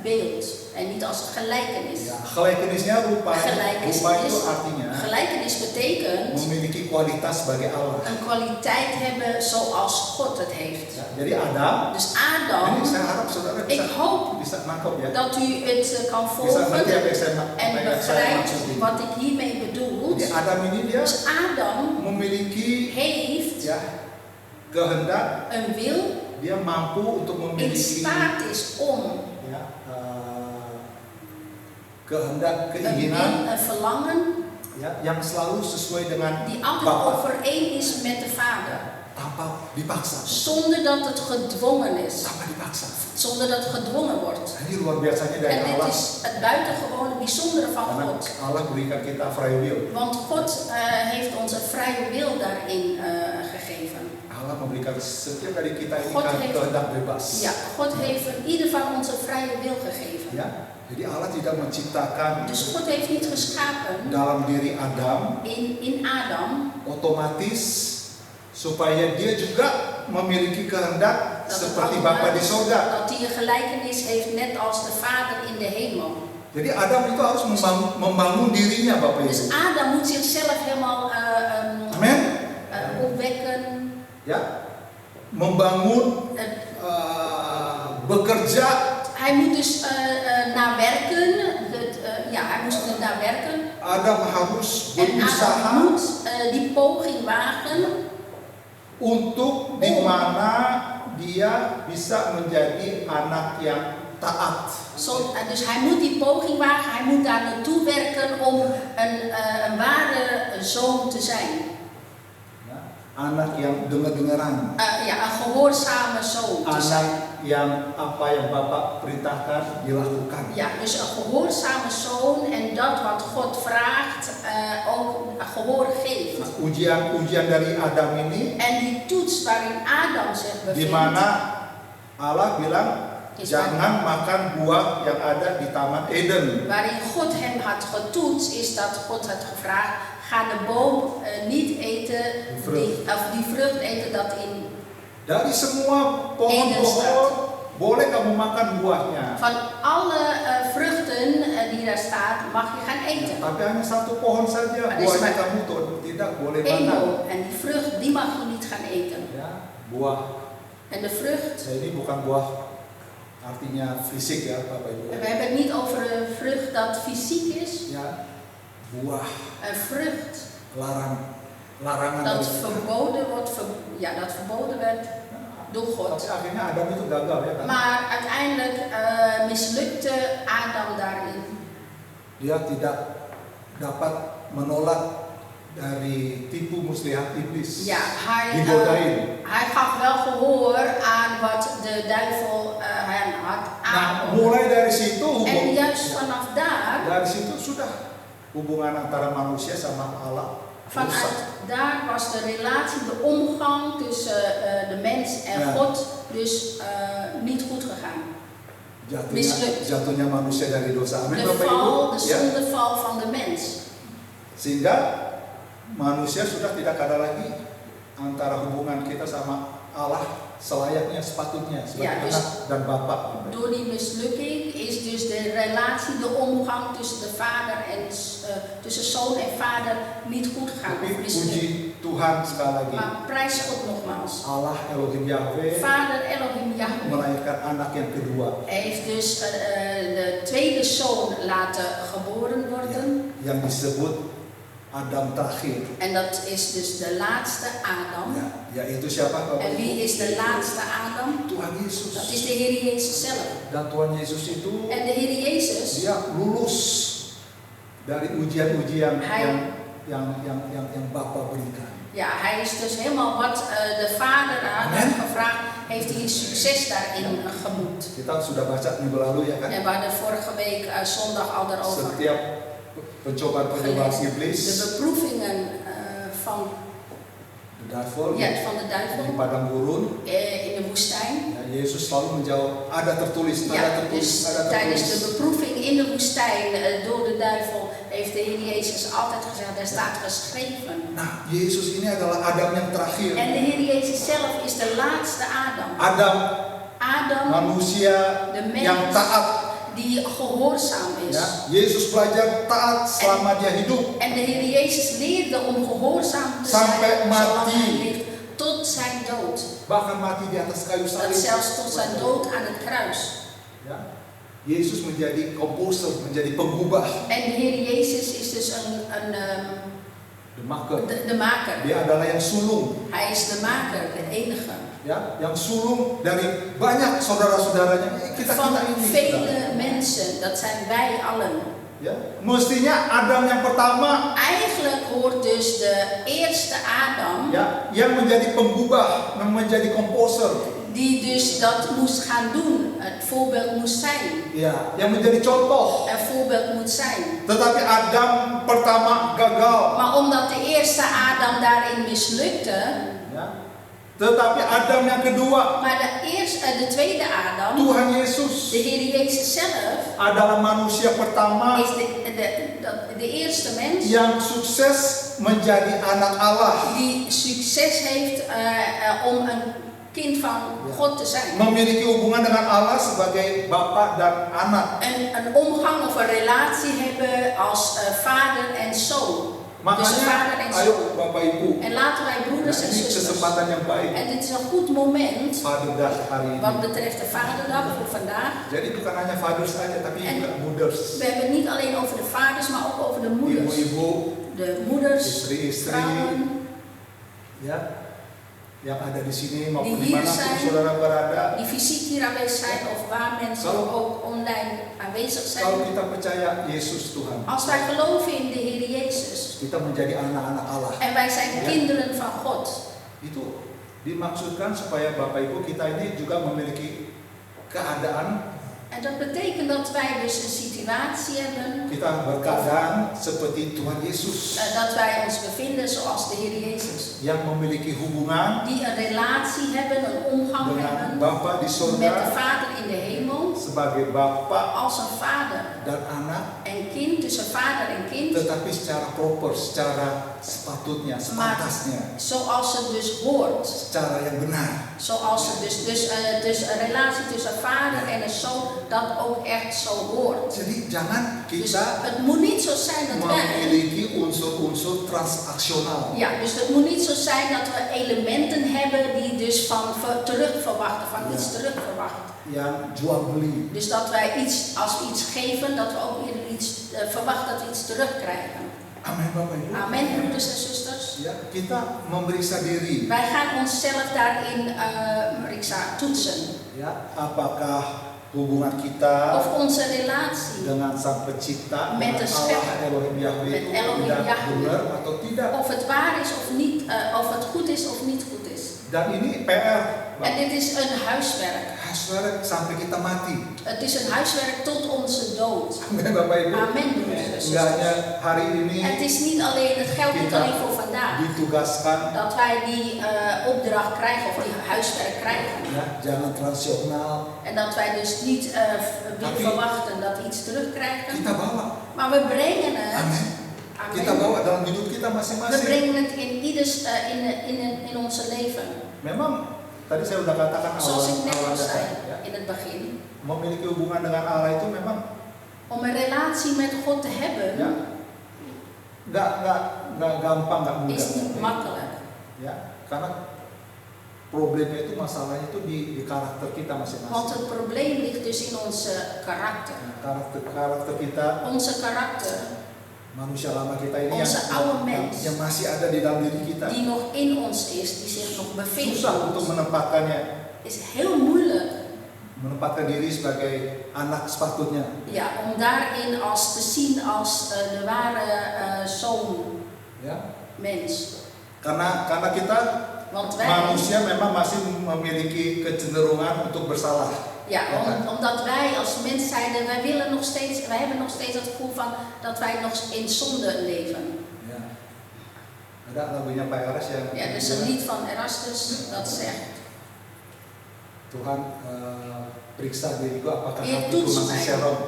beeld en niet als gelijkenis. Ya, gelijkenisnya rupa. Gelijkenis Rupa itu is- artinya Gelijkenis betekent memiliki kualitas sebagai Allah. een kwaliteit hebben zoals God het heeft. Ya, jadi Adam, Dus ini Adam, saya harap saudara ik bisa hoop nangkep ya. dat u het kan Bisa ngerti apa volgen yang en saya begrijpt maksud. wat ik hiermee bedoel. Jadi Adam ini dia Dus Adam memiliki heeft ya kehendak, een wil, dia mampu untuk in memiliki staat is om ya, kehendak, een keinginan wil, een verlangen ya, yang selalu sesuai dengan die altijd Bapa. overeen is met de Vader. tanpa dipaksa. Zonder dat het gedwongen is. Tanpa dipaksa. Zonder dat het gedwongen wordt. Ini luar biasanya dari En dit Allah. is het buitengewone bijzondere van Karena God. Allah berikan kita free will. Want God heeft ons een vrije wil daarin gegeven. Allah memberikan setiap dari kita ini God kan heeft- kehendak bebas. Ja, God heeft in ieder van ons een vrije wil gegeven. Ya, jadi Allah tidak menciptakan Dus God heeft niet geschapen dalam diri Adam in Adam otomatis supaya dia juga memiliki kehendak dat, seperti Bapa di sorga. dat hij een gelijkenis heeft net als de Vader in de hemel. Jadi Adam itu harus membangun dirinya, Bapak Dus Ibu. Adam moet zichzelf helemaal Amin. opwekken, Ya, membangun, bekerja. hij moet dus naar werken, hij moest er naar werken. Adam harus En Adam berusaha moet die poging wagen untuk di mana dia bisa menjadi anak yang taat. Dus hij moet die poging wagen, hij moet daar naartoe werken om een ware zoon te zijn. Ya, anak yang dengar-dengaran. Een gehoorzame zoon te zijn. Anak yang apa yang Bapak perintahkan dilakukan. Ja, dus een gehoorzame zoon en dat wat God vraagt ook gehoor geeft. Nah, ujian dari Adam ini En die toets waarin Adam zich di bevindt, mana Allah bilang Is jangan makan buah yang ada di Taman Eden. waarin God hem had getoetst, is dat God had gevraagd: ga de boom niet eten, die vrucht eten dat in. Dari semua pohon-pohon boleh kamu makan buahnya. Van alle vruchten die daar staat, mag je gaan eten. Tapi hanya satu pohon saja Maar er is buahnya maar kamu tidak boleh één makan. boom en die vrucht die mag je niet gaan eten. Ya, buah. En de vrucht, Ini bukan buah artinya fisik ya, Bapak Ibu. we hebben het niet over een vrucht dat fysiek is. Ya, buah Een vrucht larangan dat dari verboden wordt, dat verboden werd door God. Tapi akhirnya Adam itu gagal ya kan? Maar uiteindelijk mislukte Adam daarin. Dia tidak dapat menolak dari tipu muslihat iblis. Ja, Digodain. hij gaf wel gehoor aan wat de duivel hem had Nah, aangeboden. mulai dari situ En juist vanaf daar, dari situ sudah hubungan antara manusia sama Allah rusak. vanuit daar was de relatie, de omgang tussen de mens en Ja. God dus niet goed gegaan. Mislukt. Jatuhnya manusia dari dosa. Amin, De Bapak Ibu. val, de Ya. zondeval van de mens. Sehingga manusia sudah tidak ada lagi antara hubungan kita sama Allah selayaknya sepatutnya sebagai dus- anak dan bapak. Door die mislukking is dus de relatie, de omgang tussen de vader en tussen zoon en vader niet goed gegaan. Tapi Of mislukt. puji Tuhan sekali lagi, Maar prijs God nogmaals. Allah Elohim Yahweh Vader Elohim Yahweh melahirkan anak yang kedua heeft dus de tweede zoon laten geboren worden. yang disebut Adam terakhir. En dat is dus de laatste Adam. Ya, yaitu siapa, Bapak En Ibu? wie is de laatste Adam? Tuhan Yesus. Dat is de Heer Jezus zelf. Dan Tuhan Yesus itu En de Heer Jezus, dia lulus dari ujian-ujian Hij- yang Bapa berikan. ja, hij is dus helemaal wat de vader aan hem Amen. gevraagd, heeft hij succes daarin geboekt. Kita sudah baca minggu lalu ya kan? En we hadden vorige week zondag al daarover Setiap pencobaan-pencobaan gelezen. De iblis, beproevingen van de duivel van de di duivel padang gurun, in de woestijn. ya, Yesus selalu menjawab, ada tertulis, Ja, ada tertulis, dus ada tijdens de tertulis. beproeving in de woestijn door de duivel heeft de Heer Jezus altijd gezegd, daar staat geschreven. Nah, Yesus ini adalah Adam yang terakhir. En de Heer Jezus zelf is de laatste Adam. Adam, Adam, manusia de yang mens taat. die gehoorzaam is. Ya, Yesus belajar taat selama dia hidup. En de Heer Jezus leerde om gehoorzaam te Sampai zijn zolang mati. hij leeft, tot zijn dood. Bahkan mati di atas kayu Dat salib. zelfs tot zijn dood aan het kruis. Ya. Yesus menjadi komposer, menjadi pengubah, En de Heer Jezus is dus the maker. de maker. Dia adalah yang sulung, Hij is de maker, de enige. ya, yang sulung dari banyak saudara-saudaranya. Kita Van ini, vele mensen, dat zijn wij allen. Ya, mestinya Adam yang pertama Eigenlijk hoort dus de eerste Adam, ya yang menjadi penggubah, yang menjadi komposer, die dus dat moest gaan doen, het voorbeeld moest zijn. ya, yang menjadi contoh. Een voorbeeld moet zijn. Tetapi Adam pertama gagal, Maar omdat de eerste Adam daarin mislukte, ya. Tetapi Adam yang kedua, maar de tweede Adam, Tuhan Yesus de Heer Jezus zelf, adalah manusia pertama is de eerste mens yang sukses menjadi anak Allah, die succes heeft om een kind van God te zijn. memiliki hubungan dengan Allah sebagai bapa dan anak. Een omgang of een relatie hebben als vader en zoon. Tussen vader Makanya, en ayo zoon. Bapak Ibu, En laten wij broeders en ini zusters. kesempatan yang baik. En dit is een goed moment Vaderdag hari ini. wat betreft de Vaderdag voor vandaag. Jadi bukan hanya fathers saja, tapi juga mothers. We hebben het niet alleen over de vaders, maar ook over de moeders. Ibu-ibu, De moeders, istri-istri, vrouwen, ya, yang ada di sini maupun Die hier dimanapun zijn. saudara berada. die fysiek hier aanwezig zijn of waar mensen ook online aanwezig Kalau zijn. kita percaya Yesus Tuhan, Als wij geloven in de Heer Jezus kita menjadi anak-anak Allah. en wij zijn kinderen van God, Itu dimaksudkan supaya Bapak Ibu kita ini juga memiliki keadaan, en dat betekent dat wij dus een situatie hebben, kita berkeadaan seperti Tuhan Yesus dat wij ons bevinden zoals de Heer Jezus. yang memiliki hubungan Die een relatie hebben, een omgang dengan hebben Bapa di met de surga Vader in de hemel, sebagai Bapa als een vader dan anak, en kind, tussen vader en kind, tetapi secara proper, secara sepatutnya, sepantasnya, zoals het dus hoort. secara yang benar. Zoals het dus een relatie tussen vader en een zoon, dat ook echt zo hoort. Jadi jangan Dus kita het moet niet zo zijn dat wij... memiliki unsur-unsur transaksional. Ja, dus het moet niet zo zijn dat we elementen hebben die dus van terugverwachten, van iets terugverwachten. Yang jual beli. Dus dat wij iets, als we iets geven, dat we ook weer iets verwachten dat we iets terugkrijgen. Amin Bapak Ibu. Amen, broeders en zusters. Ya, kita memeriksa diri. Wij gaan onszelf daarin toetsen. Ya, apakah hubungan kita Of onze relatie, dengan Sang Pencipta, Met dengan de Allah Schepper. Elohim Yahweh Met itu Elohim tidak Yahweh. benar atau tidak. of het waar is of niet, of het goed is of niet goed is. Dan ini PR, En dit is een huiswerk. Haswerk sampai kita mati. Het is een huiswerk tot onze dood. Amin Bapak Ibu. Amen, broeders en Enggak hanya zusters. hari ini Het is niet alleen, het geldt niet alleen voor vandaag. ditugaskan, Dat wij die opdracht krijgen of die huiswerk krijgen. ya, jangan transaksional. En dat wij dus niet weer verwachten dat we iets terugkrijgen. Kita bawa. Maar we brengen het. Amin. Kita Amen. bawa dalam hidup kita We masing-masing. brengen het in ieders, in onze leven. Memang tadi saya sudah katakan Zoals ik net al awal-awal zei ya, in het begin. memiliki hubungan dengan Allah itu memang Om een relatie met God te hebben ya nggak gampang, nggak mudah. is niet makkelijk. Ya, karena problemnya itu masalahnya itu di karakter kita Want masing-masing. het probleem ligt dus in onze karakter. Nah, karakter kita, Onze karakter, manusia lama kita ini Onze oude mens. yang masih ada di dalam diri kita. die nog in ons is, die zich nog bevindt, Susah untuk menempatkannya, is heel moeilijk. menempatkan diri sebagai anak sepatutnya. Ja, om daarin te zien als de ware zoon, Ya, mens. karena kita Want wij, manusia memang masih memiliki kecenderungan untuk bersalah. ja, omdat wij als mens zeiden, wij hebben nog steeds het gevoel van dat wij nog in zonde leven. Ya. Ada lagunya Pak Eras yang Ja, er is een lied van Erastus dat zegt, Tuhan periksa diriku apakah Heer, hatiku toets masih mij. serong.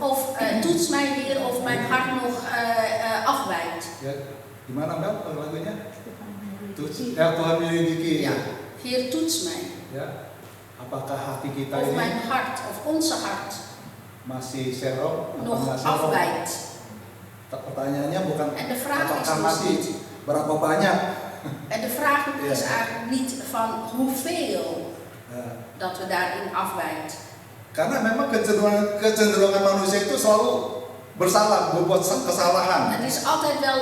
of toets mij weer of mijn hart nog afwijkt. Ya, gimana Mel lagunya? Ya, Tuhan menyelidiki. Ja, Heer, toets mij. Ya, apakah hati kita Of ini mijn hart, of onze hart masih serong atau nog nggak serong? afwijkt. Pertanyaannya bukan En de vraag is apakah dus masih niet. berapa banyak. En de vraag is Ja. eigenlijk niet van hoeveel Ya, dat we daarin afwijkt. karena memang kecenderungan manusia itu selalu bersalah, berbuat kesalahan, Het is altijd wel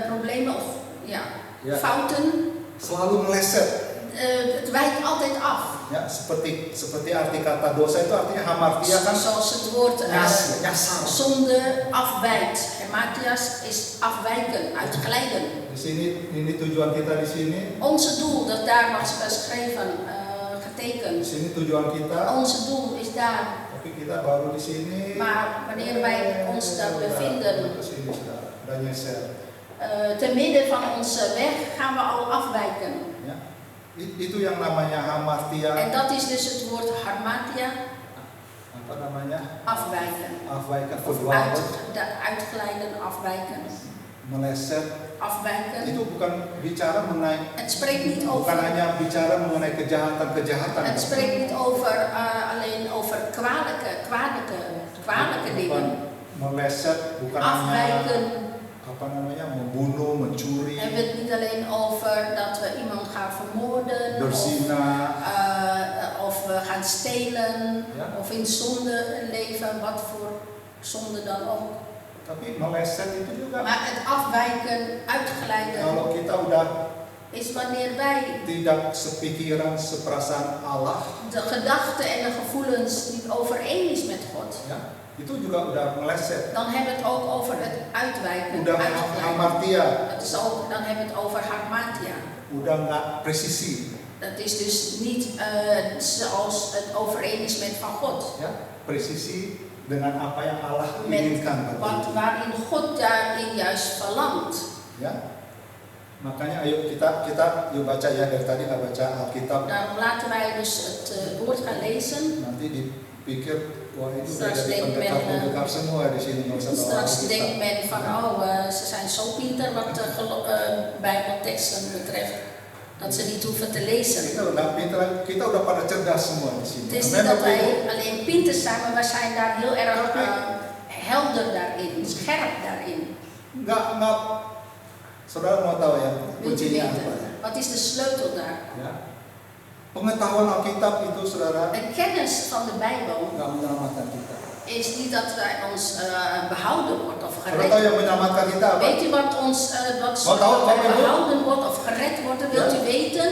problemen of Ja. fouten. selalu meleset. het wijkt altijd af. Ya, seperti arti kata dosa itu artinya hamartia kan Zoals het woord nyasar. zonde afwijkt. Hamartias is afwijken, uitglijden. Di sini ini tujuan kita di sini. Onze doel, dat daar was geschreven, Di getekend. sini tujuan kita. Onze doel is daar. Tapi kita baru di sini. Maar wanneer wij ons daar bevinden, Ke sini sudah ada nyeser. te midden van onze weg, gaan we al afwijken. Ya. Itu yang namanya hamartia. En dat is dus het woord harmatia, Apa namanya? afwijken. Afwijken, Of verdwalen, uitglijden, afwijken. meleset. Afwijken. Itu bukan bicara mengenai, Het spreekt niet bukan over. hanya bicara mengenai kejahatan-kejahatan. Het spreekt niet over alleen over kwalijke dingen. Meleset, bukan hanya Afwijken. apa namanya, membunuh, mencuri, Hebben we het niet alleen over dat we iemand gaan vermoorden of, berzina. of we gaan stelen Ja. of in zonde leven, wat voor zonde dan ook. Tapi meleset itu juga. Maar het afwijken, uitglijden, Kalau kita udah is wanneer wij tidak sepikiran, seperasaan Allah, de gedachten en de gevoelens niet overeen is met God. ya, itu juga udah meleset. Dan hebben we het ook over het uitwijken, Udah uitglijden. hamartia, Dat is ook, dan hebben we het over harmatia. udah nggak presisi, Dat is dus niet zoals het overeen is met van God. ya, presisi dengan apa yang Allah Met inginkan. waarin God daarin juist verlangt. Ya, makanya ayo kita yuk baca ya, dari tadi nggak baca Alkitab. Nou, laten wij dus het woord gaan lezen. Nanti dipikir wah itu udah Straks jadi denkt men, pendekar semua di sini, nggak usah bawa Straks Alkitab. denkt men van, oh, ze zijn zo pinter wat Bijbelteksten betreft, dat ze niet hoeven te lezen. Kita udah pintar, kita udah pada cerdas semua di sini. Het is Amen, niet dat Bapak Ibu. wij alleen pinter zijn, maar wij zijn daar heel erg helder daarin, scherp daarin. Nggak, saudara mau tahu ya Wilt u kuncinya apa? weten? Wat is de sleutel daar? Ya. Pengetahuan Alkitab itu, saudara, De kennis van de Bijbel nggak menyelamatkan kita. is niet dat wij ons behouden wordt of Saudara tahu gered. yang menyelamatkan kita apa? Weet u wat ons Wat houdt wij Bapak Ibu? behouden wordt of gered wordt? Wilt u weten?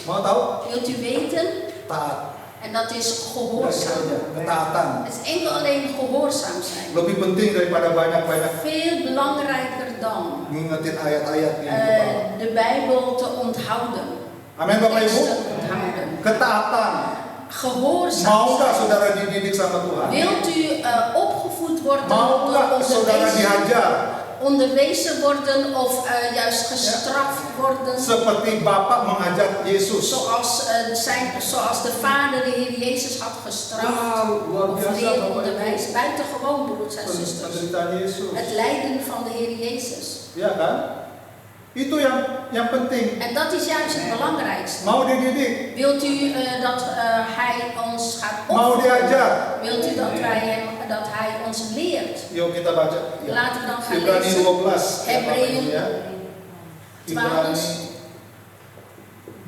Mau tahu? Wilt u weten? Taat. En dat is gehoorzaam. Ketaatan. Het is enkel alleen gehoorzaam zijn. Lebih penting daripada banyak-banyak Veel belangrijker dan ngingetin ayat-ayat yang kepala. de Bijbel te onthouden. Amin, Bapak Ibu. Teksten onthouden. Ketaatan. Gehoorzaam Mau nggak zijn. saudara dididik sama Tuhan? Wilt u opgevoed worden, Mau nggak saudara dihajar onderwezen worden of juist gestraft worden? seperti Bapak mengajar Yesus? Zoals de Vader de Heer Jezus had gestraft Wah, luar of biasa leer Bapak Ibu. onderwijs. Buitengewoon, broers en zusters. Penderitaan Yesus. Het lijden van de Heer Jezus. Ya kan? Itu yang penting. En dat is juist het belangrijkste. Mau dididik, Wilt u dat Hij ons gaat mau opvoeden? diajar. Wilt u dat Hij ons leert? Yuk kita baca. Ya. Laten we dan gaan Ibrani lezen. 12. Ya, Bapak Hebreeën Ibu, ya. Ibrani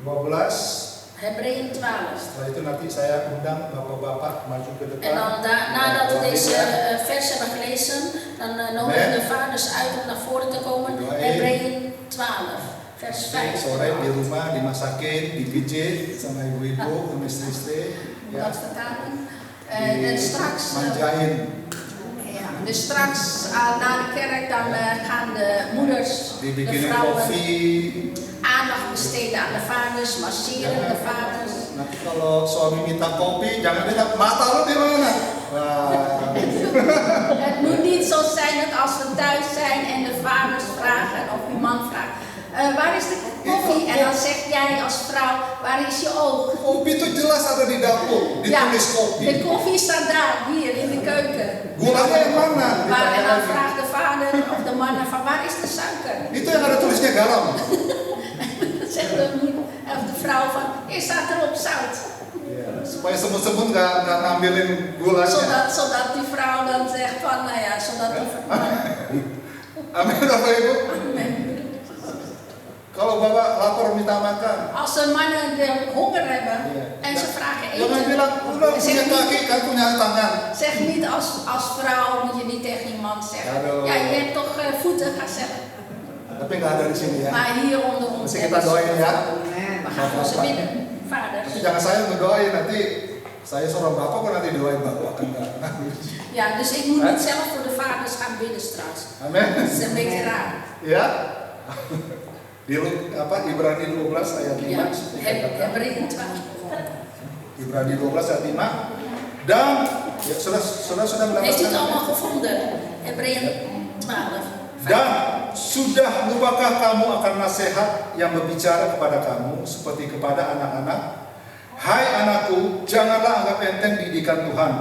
12. Hebreeën 12. Setelah itu nanti saya undang bapak-bapak maju ke depan. En dan nadat we deze vers hebben gelezen, dan nodigen we de vaders uit om naar voren te komen. Hebreeën 12, vers 5. Sore di rumah dimasakin, dipijit sama ibu-ibu, sama istri-istri. Om dat vertalen. Di- En straks, manjain. dus straks na de kerk dan gaan de moeders, de Dibikinin vrouwen kopi. aandacht besteden aan de vaders, masseren de vaders. Nanti kalau suami minta kopi, jangan bilang mata lu di mana. Wah, Het moet niet zo zijn dat als we thuis zijn en de vaders vragen of uw man vraagt, waar is de koffie? En dan zeg jij als vrouw, waar is je oog? kopi itu jelas ada di dapur, ditulis de kopi. koffie staat daar, hier in de keuken. Gulanya yang mana? En dan Ditanya lagi. vraagt de vader of de mannen van waar is de suiker? Itu yang ada tulisnya garam. Dan zegt de moeder of de vrouw van, hier staat erop zout. Ya, supaya semut-semut nggak ngambilin gulanya. Zodat die vrouw dan zegt van, nou ja, zodat die Amin, Bapak Ibu. Amen. Kalau bapak lapar minta makan, Als de mannen de honger hebben Iya. en ze vragen jangan eten, bilang udah punya zeg kaki kan punya tangan. zeg niet als vrouw, moet je niet tegen iemand zeggen. Aduh. Ja, je hebt toch voeten, ga zeggen. Tapi nggak ada di sini ya. Maar hier onder ons Mesti hebben kita ze- doain ya. We gaan voor ze bidden. vaders. Tapi jangan saya ngedoain, nanti saya seorang bapak kok nanti doain bapak kan enggak. Ja, dus ik moet niet zelf voor de vaders gaan bidden straks. Amin. Dat is een beetje raar. Ya. Di Ibrani 12 ayat 5. Ja, Hebreeën 12. Ibrani 12 ayat 5. Dan ya, sudah Heeft u het mendapatkan. allemaal gevonden? Hebreeën 12. Dan sudah lupakah kamu akan nasihat yang berbicara kepada kamu seperti kepada anak-anak? Hai anakku, janganlah anggap enteng didikan Tuhan,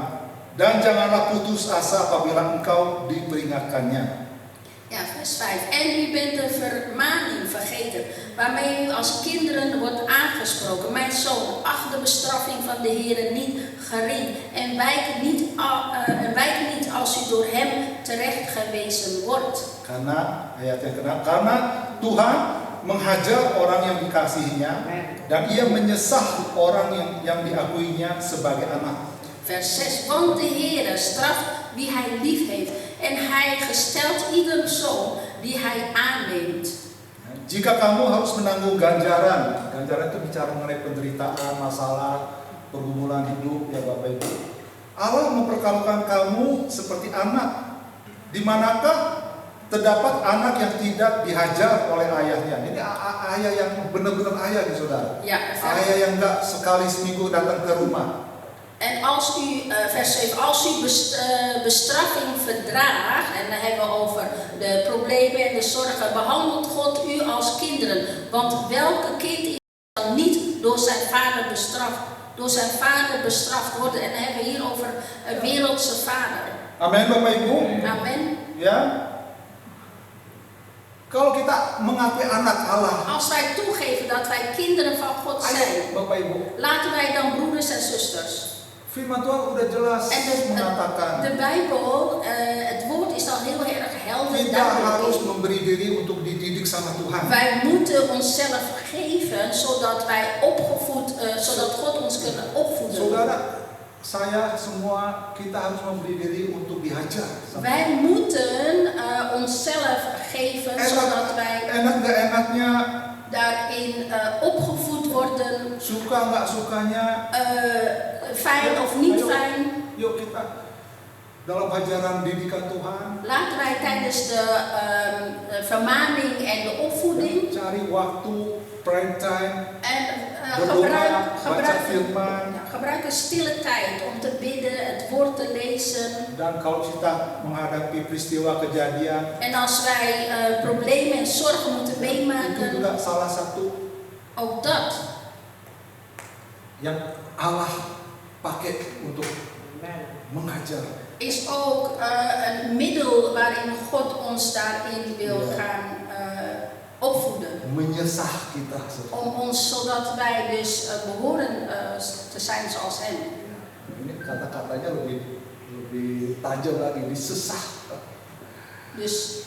dan janganlah putus asa apabila engkau diperingatkannya. Ja, vers 5. En u bent de vermaning vergeten, waarmee u als kinderen wordt aangesproken. Mijn zoon, acht de bestraffing van de Heer niet gering. En wijk niet als u door hem terechtgewezen wordt. Karena ayat yang ke-6, karena Tuhan menghajar orang yang dikasihinya, dan ia menyesah orang yang diakuinya sebagai anak. Vers 6. Want de Heer straft wie hij lief heeft. En hij gestelt ieder zoon die hij aanneemt. Jika kamu harus menanggung ganjaran itu bicara mengenai penderitaan, masalah, pergumulan hidup ya Bapak Ibu. Allah memperlakukan kamu seperti anak. Di manakah terdapat anak yang tidak dihajar oleh ayahnya? Ini ayah yang benar-benar ayah nih saudara. Ja, Ayah yang enggak sekali seminggu datang ke rumah. En als u, vers 7, als u bestraffing verdraagt, en dan hebben we over de problemen en de zorgen, behandelt God u als kinderen. Want welke kind is dan niet door zijn vader bestraft worden? En dan hebben we hier over een wereldse vader. Amin Bapak Ibu. Amen. Ya. Kalau kita mengakui anak Allah, Als wij toegeven dat wij kinderen van God zijn, ayo Bapak Ibu. laten wij dan broeders en zusters. Firman Tuhan udah jelas En mengatakan de Bijbel, het woord is al heel erg helder kita duidelijk. harus memberi diri untuk dididik sama Tuhan. Wij moeten onszelf geven zodat wij zodat God ons kan opvoeden. Saudara, saya semua kita harus memberi diri untuk dihajar. Wij moeten onszelf geven zodat wij Enak nggak enaknya, daarin opgevoed worden, suka nggak sukanya, fijn of niet fijn. yuk kita dalam ajaran didikan Tuhan Laten wij tijdens de vermaning en de opvoeding cari waktu prime time, en berdoa, baca firman. gebruik een stille tijd om te bidden, het woord te lezen. Dan kalau kita menghadapi peristiwa kejadian, En als wij problemen en zorgen moeten itu meemaken, juga salah satu ook dat yang Allah pakai untuk mengajar. is ook een middel waarin God ons daarin wil gaan opvoeden. Menyesah kita. Zodat wij dus behoren te zijn zoals Hem. Ini kata-katanya lebih tajam lagi, disesah. Dus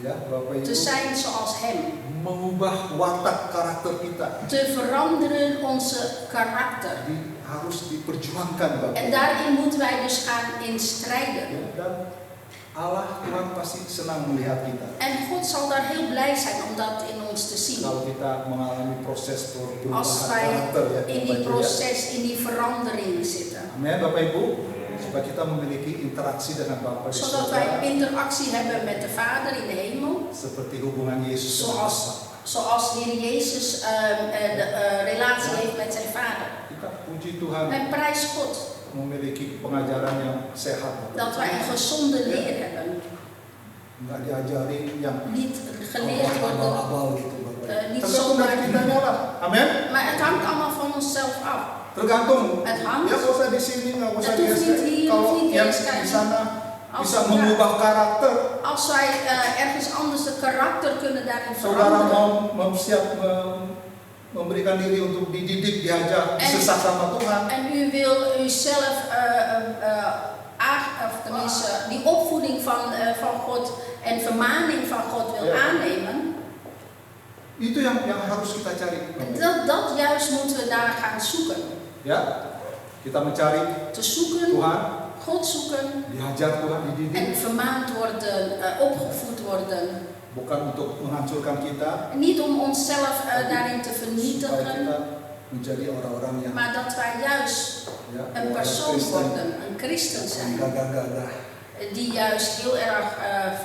Ya, Bapak Ibu. te zijn zoals Hem. Mengubah watak karakter kita. Te veranderen onze karakter. Harus diperjuangkan, Bapak. En daarin moeten wij dus gaan in strijden. Ya, dan Allah Tuhan pasti senang melihat kita. En God zal daar heel blij zijn om dat in ons te zien. Kalau kita mengalami proses perubahan Als wij karakter ya, in die proces, in die verandering zitten. Amin, Bapak Ibu. Supaya kita memiliki interaksi dengan Bapa di Zodat surga. wij interactie hebben met de Vader in de hemel. Seperti hubungan Yesus dengan Bapa. Zoals de Heer Jezus de relatie heeft met zijn Vader. Kita puji Tuhan Wij prijs God memiliki pengajaran yang sehat. dat wij een gezonde leer hebben. Enggak diajari yang Niet geleerd worden, abal-abal gitu, Bapak. niet Tergantung zomaar. dari kitanya lah. Amin. Maar het hangt allemaal van onszelf af. Tergantung. Het hangt. Ya nggak usah di sini, nggak usah Het di hoeft niet hier, Kalau hoeft niet yang eens di sana Als bisa we mengubah karakter. Als wij ergens anders de karakter kunnen daarin Saudara veranderen. mau memberikan diri untuk dididik, diajar, disesah sama Tuhan. En u wil uzelf, of tenminste, die opvoeding van God en vermaning van God wil aannemen. Itu yang harus kita cari. Dat juist moeten we daar gaan zoeken. Ya, kita mencari Te zoeken, Tuhan, God zoeken diajar Tuhan, dididik, en vermaand worden, opgevoed worden. bukan untuk menghancurkan kita, Niet om onszelf daarin te supaya vernietigen, kita menjadi orang-orang yang maar dat wij juist ya, een persoon worden, een christen zijn, gagah-gagah. die juist heel erg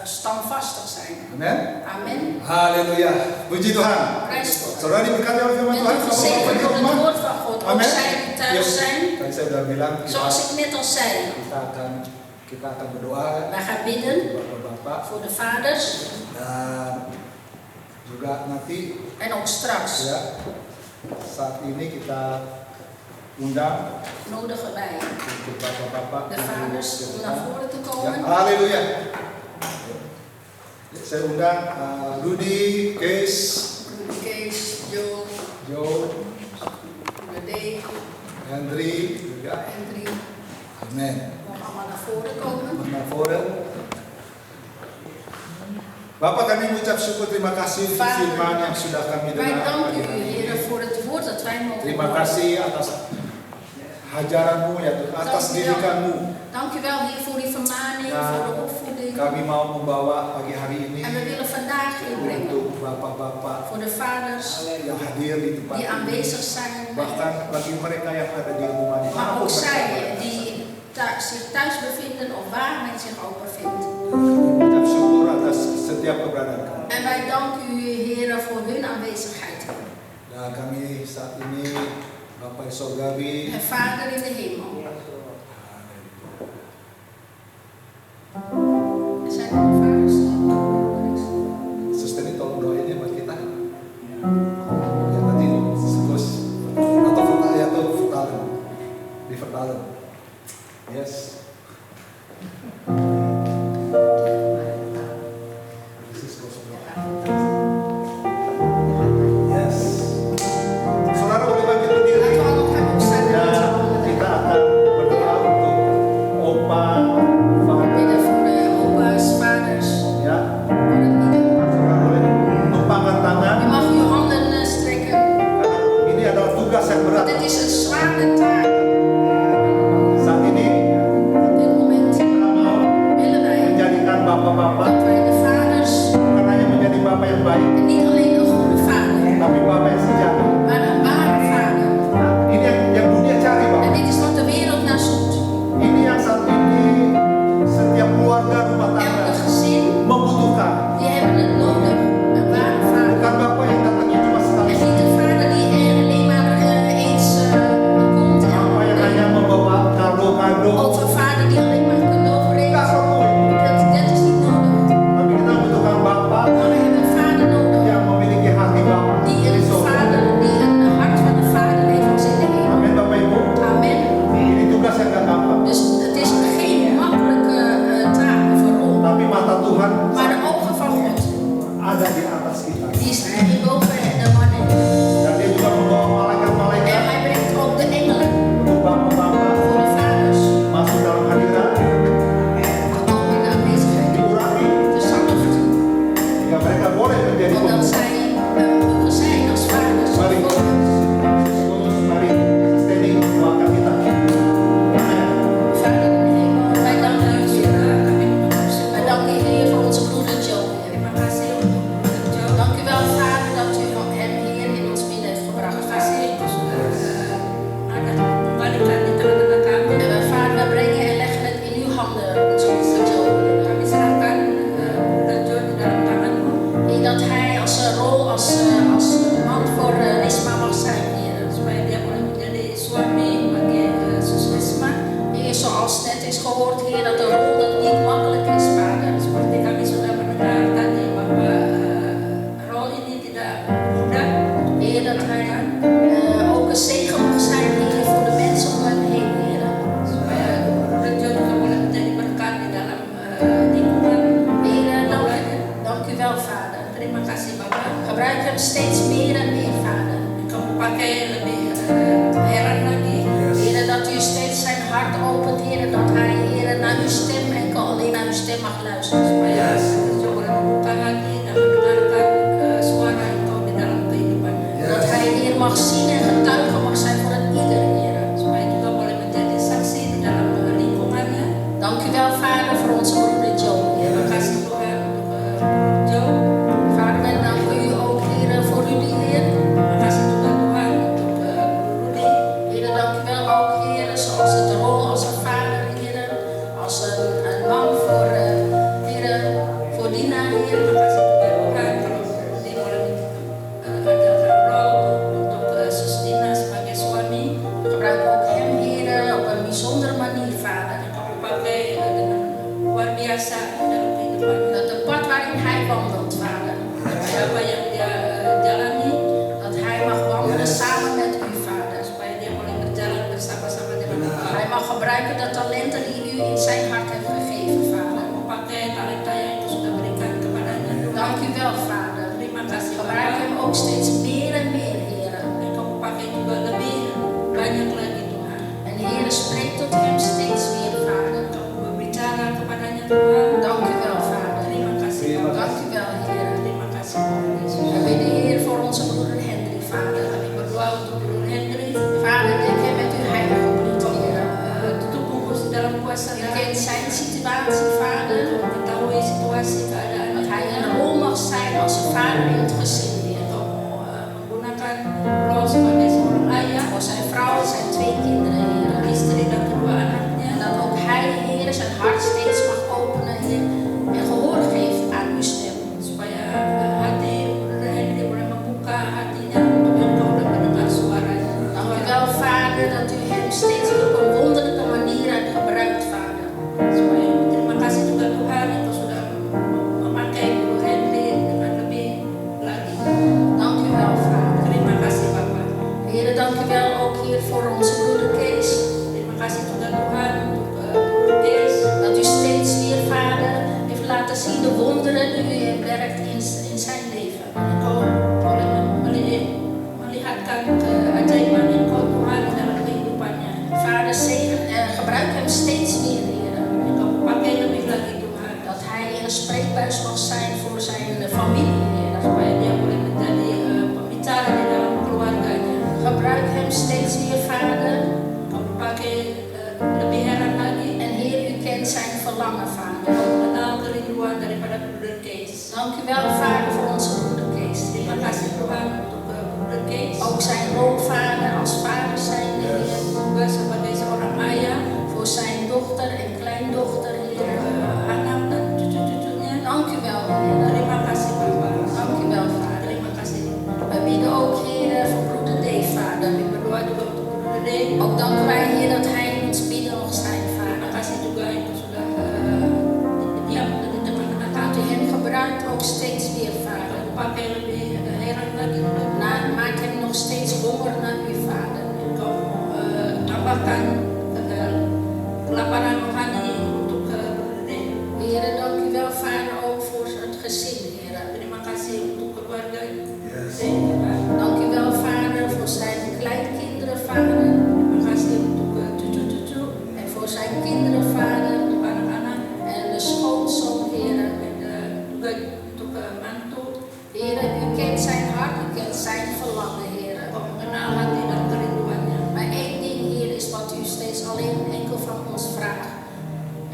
standvastig zijn. Amin. Amen. Haleluya. Puji Tuhan. Prijs God. Saudara diberkati oleh firman Bent Tuhan. u Bapak-bapak gezegend di door het rumah. woord van God, ook Amen. zij die thuis zijn. Tadi saya sudah bilang Zoals ik net al zei, kita akan berdoa wij gaan bidden Bapak-bapak voor de vaders dan juga nanti en ook straks ya saat ini kita undang nodigen wij untuk Bapak-bapak de vaders om naar voren te ya, komen. haleluya. Saya undang Rudy, Kees, Kees, Jo, Joe, Dave, Hendry juga. Hendry, Amin. mogen allemaal naar voren komen. Naar voren. Bapak, kami mengucap syukur, terima kasih untuk Vader, firman yang sudah kami Wij dengar danken pagi u, hari ini. Heer, voor het woord dat wij mogen Terima horen. kasih atas hajaranmu ya Tuhan, atas didikanmu. Dank u wel, Heer, voor die vermaning, Ja. voor de opvoeding. Kami mau membawa pagi hari ini En we willen vandaag inbrengen untuk bapak-bapak voor de vaders yang hadir di tempat die ini. aanwezig zijn. Bahkan bagi mereka yang ada di rumah di Maar mana ook mereka zij berada. die zich thuis bevinden of waar men zich ook bevindt. Mengucap syukur atas setiap keberadaan kami. En wij danken u, Heer, voor hun aanwezigheid. Dan kami saat ini Bapak di Sorgawi, En Vader in de hemel. Er zijn ook vaders. Suster ini tolong doain ya buat kita. Ya nanti terus atau vertalen. Di vertalen. Yes. This is kosong. Yes. Saudara boleh bangkit berdiri. Laten we allemaal gaan opstaan en Dan onze handen kita akan berdoa untuk opa, bidden voor de opa's, vaders, ya. voor het ieder. Saudara boleh tumpangkan tangan. Je mag uw handen strekken. Karena ini adalah tugas yang berat. Dit is een zware taak. Saat ini Op dit moment kita mau willen wij menjadikan bapak-bapak dat wij de vaders, bukan hanya menjadi bapak yang baik, en niet alleen een goede vader, tapi bapak yang sejati. maar een ware vader. Nah, ini yang dunia cari, En bapak. dit is wat de wereld naar zoekt. Ini yang saat ini setiap keluarga rumah tangga Elke gezin, membutuhkan. die hebben het nodig. Een ware vader. Bukan bapak yang datangnya cuma sekali, En niet een vader die er alleen maar eens komt. bapak yang hanya membawa kado-kado. Of een vader die alleen maar een cadeau brengt. Enggak perlu. Dat is niet nodig. Tapi kita membutuhkan bapak Maar we hebben een vader nodig. yang memiliki hati bapak. Die Di een sorga. vader, die een hart van een vader heeft als in de hemel. Amin, Bapak Ibu. Amen. Ini tugas yang gak gampang. Dus het is geen makkelijke taak of een rol. Tapi mata Tuhan Maar de ogen van God, ada di atas kita. die zijn boven de mannen. Dan dia juga membawa En malaikat-malaikat hij brengt ook de engelen untuk bapak-bapak voor de vaders. masuk dalam hadirat, Ook in de aanwezigheid. diurapi, De zanglucht. sehingga mereka boleh menjadi Omdat pemimpin. zij mogen zijn als vaders. Mari, mari, Steny, doakan kita. Amin. Vader in de hemel, wij danken u, Heer. Wij danken u, Heer, voor onze broeder Joe. Terima kasih untuk Joe. Dank u wel, Vader, dat u hem hier in ons midden heeft gebracht. En Vader, we brengen en leggen het in uw handen, onze broeder Joe. Heer, dat hij als een rol, als man voor Risma mag zijn, Heer. Heer, zoals net is gehoord, Heer, dat de rol dat niet makkelijk is, Vader. Seperti kami sudah mendengar tadi bahwa rol ini tidak mudah. Heer, dat hij ook een zegen mag zijn, Heer, voor de mensen om hem heen, Heer. Supaya Rejo juga boleh menjadi berkat di dalam lingkungan. Heer, dank u wel, Vader. Terima kasih Bapak. Gebruik hem steeds meer en meer, Vader. Kamu pakai lebih heran lagi. Heer, dat u steeds zijn hart opent, Heer, dat hij, Heer, naar uw stem enkel alleen naar uw stem mag luisteren. Supaya Rejo boleh membuka hati dan mendengarkan suara Engkau di dalam kehidupan. Dat hij, Heer, mag zien en getuige mag zijn voor het ieder, Heer. Supaya juga boleh menjadi saksi di dalam lingkungannya. Dank u wel, Vader, voor onze broeder Joe. Terima kasih Tuhan untuk Joe. Vader, we danken u ook, Heer, voor u, Heer. Terima kasih juga Tuhan untuk zoals het de rol als een vader, Heer, als een man voor, Heer, voor Dina, Heer. Terima kasih juga Tuhan kalau dia boleh adakan role untuk Sus Dina sebagai suami. Gebruik ook hem, Heer, op een bijzondere manier, Vader. Kamu pakai dengan luar biasa dalam kehidupannya. Dat de pad waarin hij wandelt, Vader, Apa yang dia jalani dat hij mag wandelen samen met u, Vader. supaya dia boleh berjalan bersama-sama dengan Tuhan. Hij mag gebruiken de talenten die u in zijn hart hebt gegeven, Vader. Kamu pakai talenta yang itu sudah berikan kepadanya. Dank u wel, Vader. Terima kasih Gebruik Bapak. hem ook steeds meer en meer, Heer. Dan kamu pakai juga lebih banyak lagi Tuhan. En Heer, spreek tot hem steeds weer, Vader. Kamu berbicara kepadanya Tuhan. Dank u wel, Vader. Terima kasih Terima Bapak. Dank u wel, Heer. Terima kasih Tuhan Yesus. We bidden, Heer, voor onze broeder Hendrik, Vader. Kami berdoa untuk Broeder Hendrik. Vader, dek hem met uw heilige bloed, Heer. Tutup bungkus dalam kuasa U darah. kent zijn situatie, Vader. Mengetahui situasi keadaan Dat hij een rol mag zijn als een vader in het gezin, Heer. menggunakan role sebagai seorang ayah, Voor zijn vrouw en zijn 2 kinderen, Heer. istri dan kedua En anaknya. dat ook hij, Heer, zijn hart steeds mag openen, Heer. En gehoor geeft aan uw stem. Supaya hati Broeder Hendrik boleh membuka hatinya untuk engkau dan mendengar suaranya. Dank u wel, Vader, dat u hem steeds weer op een wonderlijke manier hebt gebruikt, Vader. Supaya terima kasih juga Tuhan engkau sudah memakai Broeder Hendrik dengan lebih lagi. Dank u wel, Vader. Terima kasih Bapak. Heer, dank u wel ook hier voor onze broeder Kees. Terima kasih juga Tuhan untuk Broeder Kees. Dat u steeds weer, Vader, heeft laten zien de wonderen die u hebt werkt in zijn leven. Engkau boleh melihatkan keajaiban engkau Tuhan dalam kehidupannya. Vader, zegen en gebruik hem steeds meer, Heer. Engkau pakai lebih lagi Tuhan. Dat hij een spreekbuis mag zijn voor zijn familie, Heer. Supaya dia boleh menjadi pembicara di dalam keluarganya. Gebruik hem steeds weer, Vader. Kamu pakai lebih heran lagi. En Heer, u kent zijn verlangen, Vader. Kau mengenal kerinduan daripada Broeder Kees. Dank u wel, Vader, voor onze broeder Kees. Terima kasih Tuhan untuk Broeder Kees. Ook zijn rol, Vader, als vader zijn, Heer. Juga sebagai seorang ayah, Voor zijn dochter en kleindochter, Heer. anak dan cucu-cucunya. Dank u wel, Heer. Terima kasih Bapak. Dank u wel, Vader. Terima kasih. We bidden ook, Heer, voor broeder Dave, Vader. Kami berdoa juga untuk Broeder Dave. Ook danken wij, Heer, dat hij in ons midden mag zijn, Terima Vader. kasih juga itu sudah diam di tengah-tengah Dat kami. u hem gebruikt ook steeds weer, Vader. Pakai lebih heran lagi. Maak hem nog steeds honger naar u, Vader. Engkau tambahkan kelaparan rohani untuk Broeder Dave. Heer, dank u wel, Vader, ook voor het gezin, Heer. Terima kasih untuk keluarga Yes. Tuhan. Dank u wel, Vader, voor zijn kleinkinderen, Vader. Terima kasih untuk cucu-cucu, En voor zijn kinderen, Vader. untuk anak-anak, En de schoonzoon, Heer. dan juga untuk mantu. Heer, u kent zijn hart, u kent zijn verlangen, Heer. Engkau mengenal hati dan kerinduannya. Maar één ding, Heer, is wat u steeds alleen enkel van ons vraagt.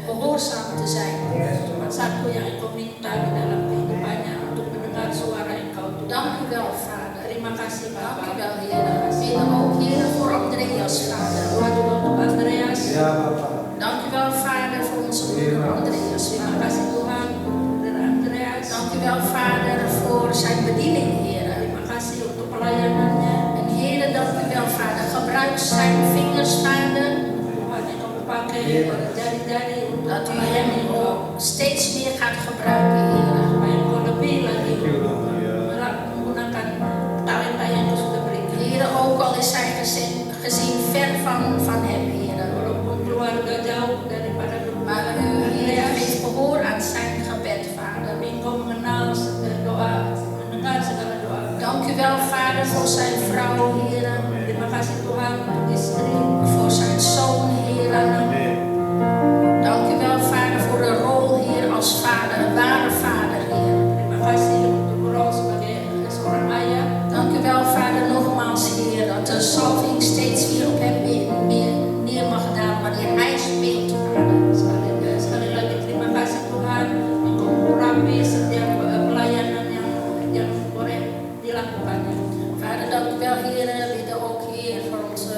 Gehoorzaam te zijn. Cuma satu yang engkau minta di dalam kehidupannya untuk mendengar suara engkau Tuhan. Dank u wel, Vader. Terima kasih Dank u Bapak. wel, Heer. We bidden ook, Heer, voor Andreas, Vader. Doa juga untuk Andreas. Ya Bapak. Dank u wel, Vader, voor onze broeder Andreas. Terima kasih Tuhan untuk Broeder Andreas. Dank u wel, Vader, voor zijn bediening, Heer. Terima kasih untuk pelayanannya. En Heer, dank u wel, Vader. Gebruik zijn vingers, Vader. Tuhan yang kamu pakai jari-jari untuk Dat u hem melayani engkau. ook steeds meer gaat gebruiken, Heer. Supaya engkau lebih lagi menggunakan talenta yang engkau sudah berikan. Heer, ook al is zijn gezin ver van hem, Heer. Walaupun keluarga jauh daripada Maar u, Heer, geeft gehoor aan zijn gebed, Vader. tapi engkau mengenal doa, mendengar segala doa. Dank u wel, Vader, voor zijn vrouw, Heer. Terima kasih Tuhan untuk istri, Voor zijn zoon, Heer. Dank u wel, Vader, voor de rol, Heer, als vader, een ware vader, Heer. terima kasih untuk role sebagai seorang ayah. Dank u wel, Vader, nogmaals, Heer, dat de salving steeds weer op hem neer mag dalen wanneer hij speelt, Vader. Sekali lagi terima kasih Tuhan engkau urapi setiap pelayanan yang boleh dilakukannya. Vader, dank u wel, Heer. We bidden ook, Heer, voor onze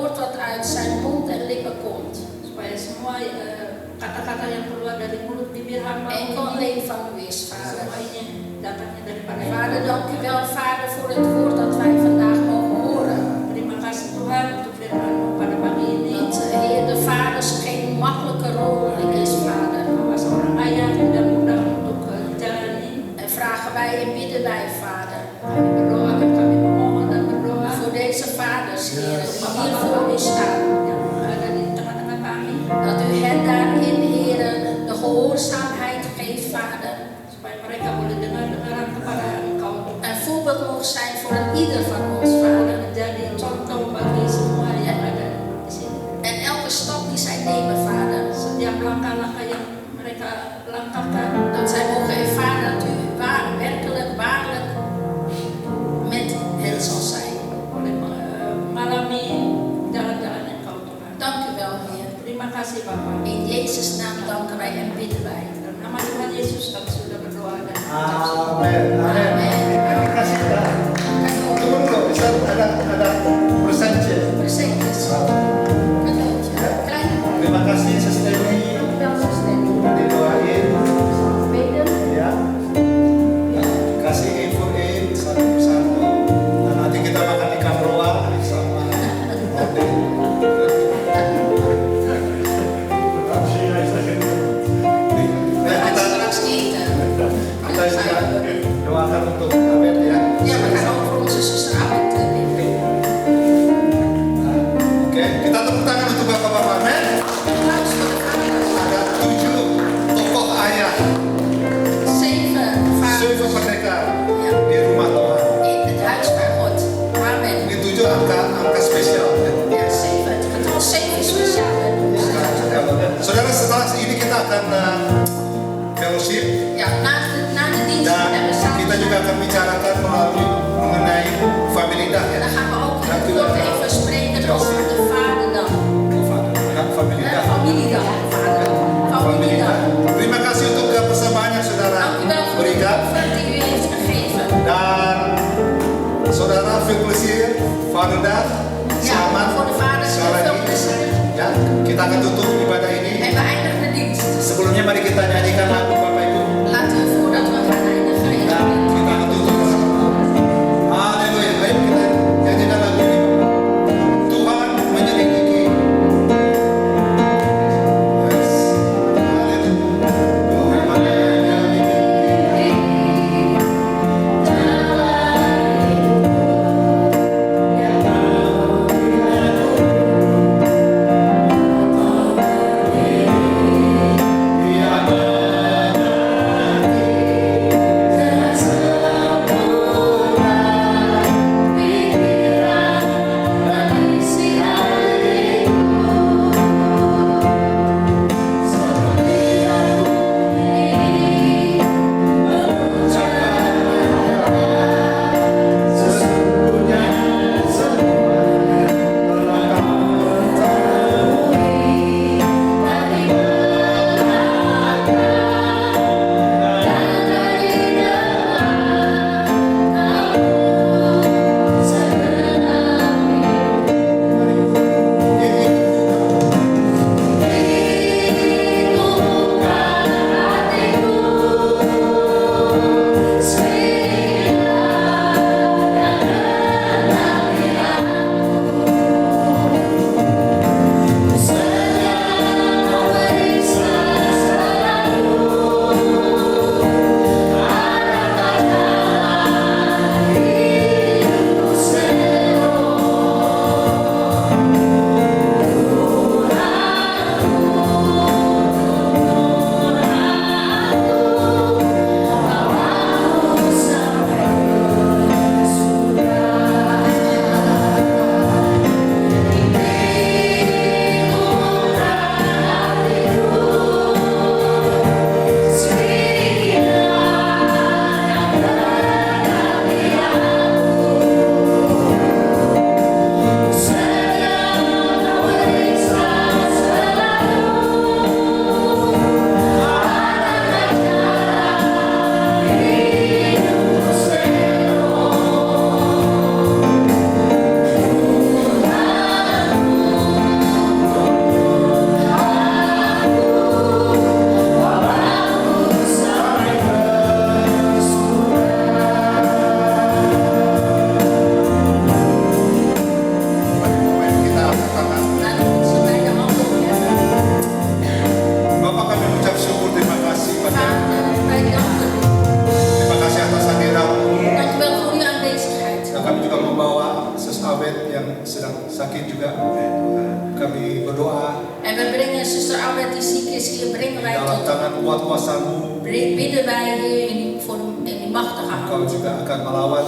woord wat uit zijn mond en lippen komt. supaya semua kata-kata yang keluar dari mulut bibir hamba Enkel alleen van u is, Vader. semuanya datangnya daripada Vader, dank u wel, Vader, voor het woord dat wij vandaag mogen horen. Terima kasih Tuhan untuk firman-Mu pada pagi ini. Dat, Heer, de vaders geen makkelijke rol is, Vader. Bahwa seorang ayah tidak mudah untuk jalani. En vragen wij en bidden wij, Vader. Kami berdoa dan kami memohon dan berdoa Voor deze vaders, Heer, die hier voor u staan. yang ada di tengah-tengah kami, Dat u hen daarin, Heer, de gehoorzaamheid geeft, Vader. supaya mereka boleh dengar-dengaran kepada Engkau. En voorbeeld mogen zijn voor ieder van ons, Vader. Menjadi contoh bagi semua yang ada di sini. En elke stap die zij nemen, Vader. Setiap langkah-langkah yang mereka langkahkan, Dat zij mogen ervaren dat u werkelijk, waarlijk met hen zal zijn. boleh mengalami jalan-jalan Engkau Tuhan. Dank u wel, Heer. Terima kasih Bapak. In Jezus' naam danken wij en bidden wij. Dalam nama Tuhan Yesus kami sudah berdoa dan mengucap syukur. Amin. Amin. Terima kasih ya. Tunggu dulu, bisa ada presentje. Presentjes. Cadeautje. Kleine. Terima kasih Sesteni. Dank u wel, zuster. Didoain Beden. ya. Kasih info satu persatu. Nah, nanti kita makan ikan roa sama Ode. We gaan Kita straks eten. juga doakan untuk Abed ya. Ja, we gaan ook voor onze zuster Abed bidden. Oke, kita tepuk tangan untuk bapak-bapak. Amin. Applaus voor de vaders. Ada 7 tokoh ayah, 7 vaders. 7 mereka Ja. di rumah Tuhan. In het huis van God. Amen. Ini 7 angka spesial. Ya. Ja, 7. Het getal 7 is speciaal. Saudara, setelah ini kita akan fellowship Ja, na de dienst dan hebben we samen. kita juga akan bicarakan mengenai familiedag ya. Dan gaan we ook in het kort even spreken over de vaderdag. Familiedag. Familiedag. Vader. Familiedag. Terima kasih untuk persembahan yang saudara Dank u wel voor de berikan offerte die u heeft gegeven. dan saudara veel plezier Vaderdag. Ja, Selamat voor de vaders sekali veel lagi. plezier. Ya, kita akan tutup ibadah ini. En we eindigen de dienst. Sebelumnya mari kita nyanyikan lagu Bapak Ibu. Laten we voordat we gaan eindigen in Dan gebed. kita akan tutup bersama. Haleluya. Ayo kita nyanyikan lagu ini. Tuhan menyelidiki. Yes. Haleluya. Tuhan menyelidiki. Dia wij dalam tot tangan kuat kuasa-Mu. bidden wij, Heer, in die machtige hand. Engkau juga akan melawat,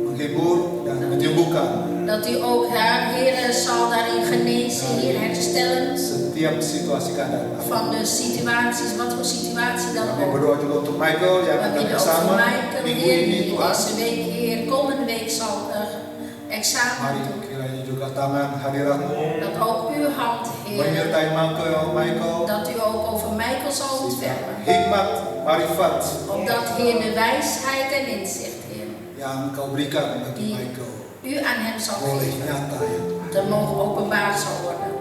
menghibur, dan menyembuhkan Dat u ook, Heer, zal daarin genezen, Heer, herstellen setiap situasi keadaan. van de situaties, wat voor situatie dan Kami ook. berdoa juga untuk Michael yang We akan bidden ook voor bersama Michael, minggu Heer, ini, die Tuhan. deze week, Heer, komende week zal examen Mari doen. kiranya juga tangan hadirat-Mu Dat ook uw hand, Heer, menyertai Michael, dat u ook over Michael zal ontfermen. hikmat, marifat Opdat, Heer, de wijsheid en inzicht, Heer, yang Engkau berikan bagi die Michael u aan hem zal boleh geven, nyata ya Tuhan. te mogen openbaar zal worden.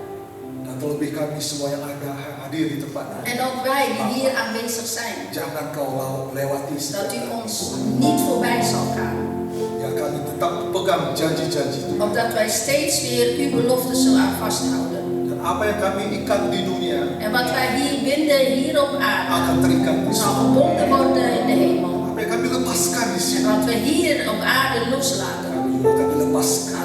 Dan terlebih kami semua yang ada hadir di tempat ini. En ook wij die hier aanwezig zijn, Jangan Kau lewati dat setiap u kami. ons niet voorbij zal gaan. Ya kami tetap pegang janji-janji Tuhan. Opdat wij steeds weer uw beloften zullen vasthouden. Dan apa yang kami ikat di dunia En wat wij hier binden, hier op aarde, akan terikat di zal surga. gebonden worden in de hemel. Apa yang kami lepaskan di En sini, wat we hier op aarde loslaten, kami juga akan dilepaskan.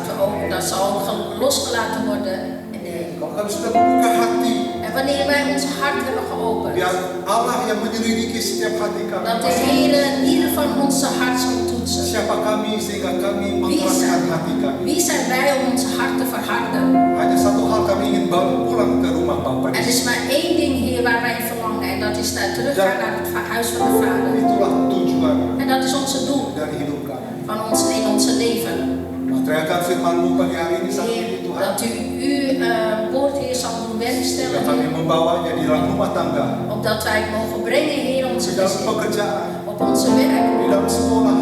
dat zal ook losgelaten worden in de hemel. Kalau kami sudah membuka hati, En wanneer wij ons hart hebben geopend, biar Allah yang menyelidiki setiap hati kami. dat de Heer ieder van onze hart zal toetsen. Siapa kami sehingga kami mengeraskan hati kami. Wie zijn wij om onze hart te verharden? Hanya satu hal kami ingin pulang ke rumah Bapa. Er is maar één ding, Heer, waar wij verlangen. En dat is naar teruggaan naar het huis van de Vader. Itulah tujuan En dat is onze doel dari hidup kami. van ons in onze leven. Teriakan firman-Mu pagi hari ini saat Heer, ini Tuhan. dat u uw woord, Heer, zal doen werkstellen. Jika kami Heer. membawanya di dalam rumah tangga, Opdat wij het mogen brengen, Heer, onze di dalam gezin, pekerjaan, op onze werk, di dalam sekolah,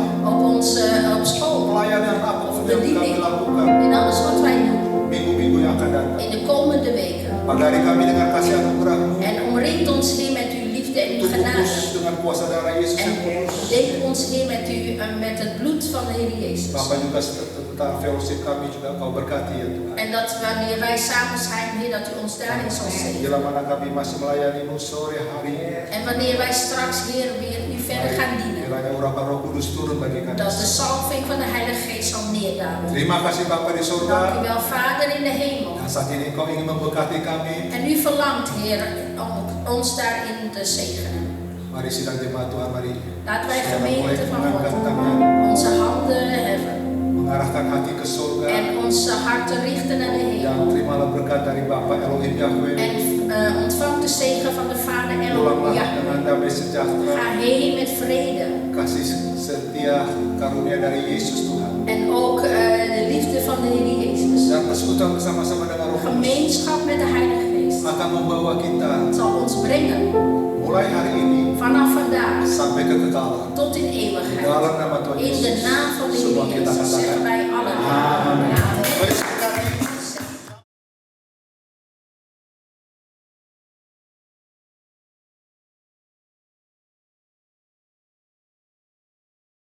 op school, pelayanan apapun yang kami lakukan in alles wat wij doen, minggu-minggu yang akan datang. in de komende weken. Pagi hari kami dengan kasih anugerah-Mu, En omringt ons, Heer, met uw liefde en uw genade. kudus dengan kuasa darah Yesus En yang kudus. denk ons, Heer, met het bloed van de Heer Jezus. Bapak juga tentang fellowship kami juga Kau berkati ya Tuhan. En dat wanneer wij samen zijn, Heer, dat u ons daarin zal zegenen. Bila mana kami masih melayani-Mu sore hari, En wanneer wij straks, Heer, weer u verder gaan dienen, kiranya urapan Roh Kudus turun bagi kami. dat de salving van de Heilige Geest zal neerdalen. Terima kasih Bapa di Dank u surga. wel, Vader in de hemel. Dan saat ini Engkau ingin memberkati kami. En u verlangt, Heer, om ons daarin te zegenen. Mari sidang jemaat Tuhan, mari Laten wij saudara mulai gemeente van mengangkat God tangan, onze handen heffen mengarahkan hati ke surga. en onze harten richten naar de Dan hemel. terimalah berkat dari Bapa Elohim Yahweh. En ontvang de zegen van de Vader Elohim Pulanglah Yahweh. dengan damai sejahtera, Ga heen met vrede. kasih setia karunia dari Yesus Tuhan. En ook de liefde van de Heer Jezus. Dan persekutuan bersama-sama dengan Roh Kudus Gemeenschap met de Heilige Geest akan membawa kita zal ons brengen mulai hari ini vanaf vandaag sampai kekekalan. tot in Di eeuwigheid. dalam nama Tuhan In de Yesus. naam van de Semua Heer kita Jezus katakan zeggen wij allen. Amen. Amen.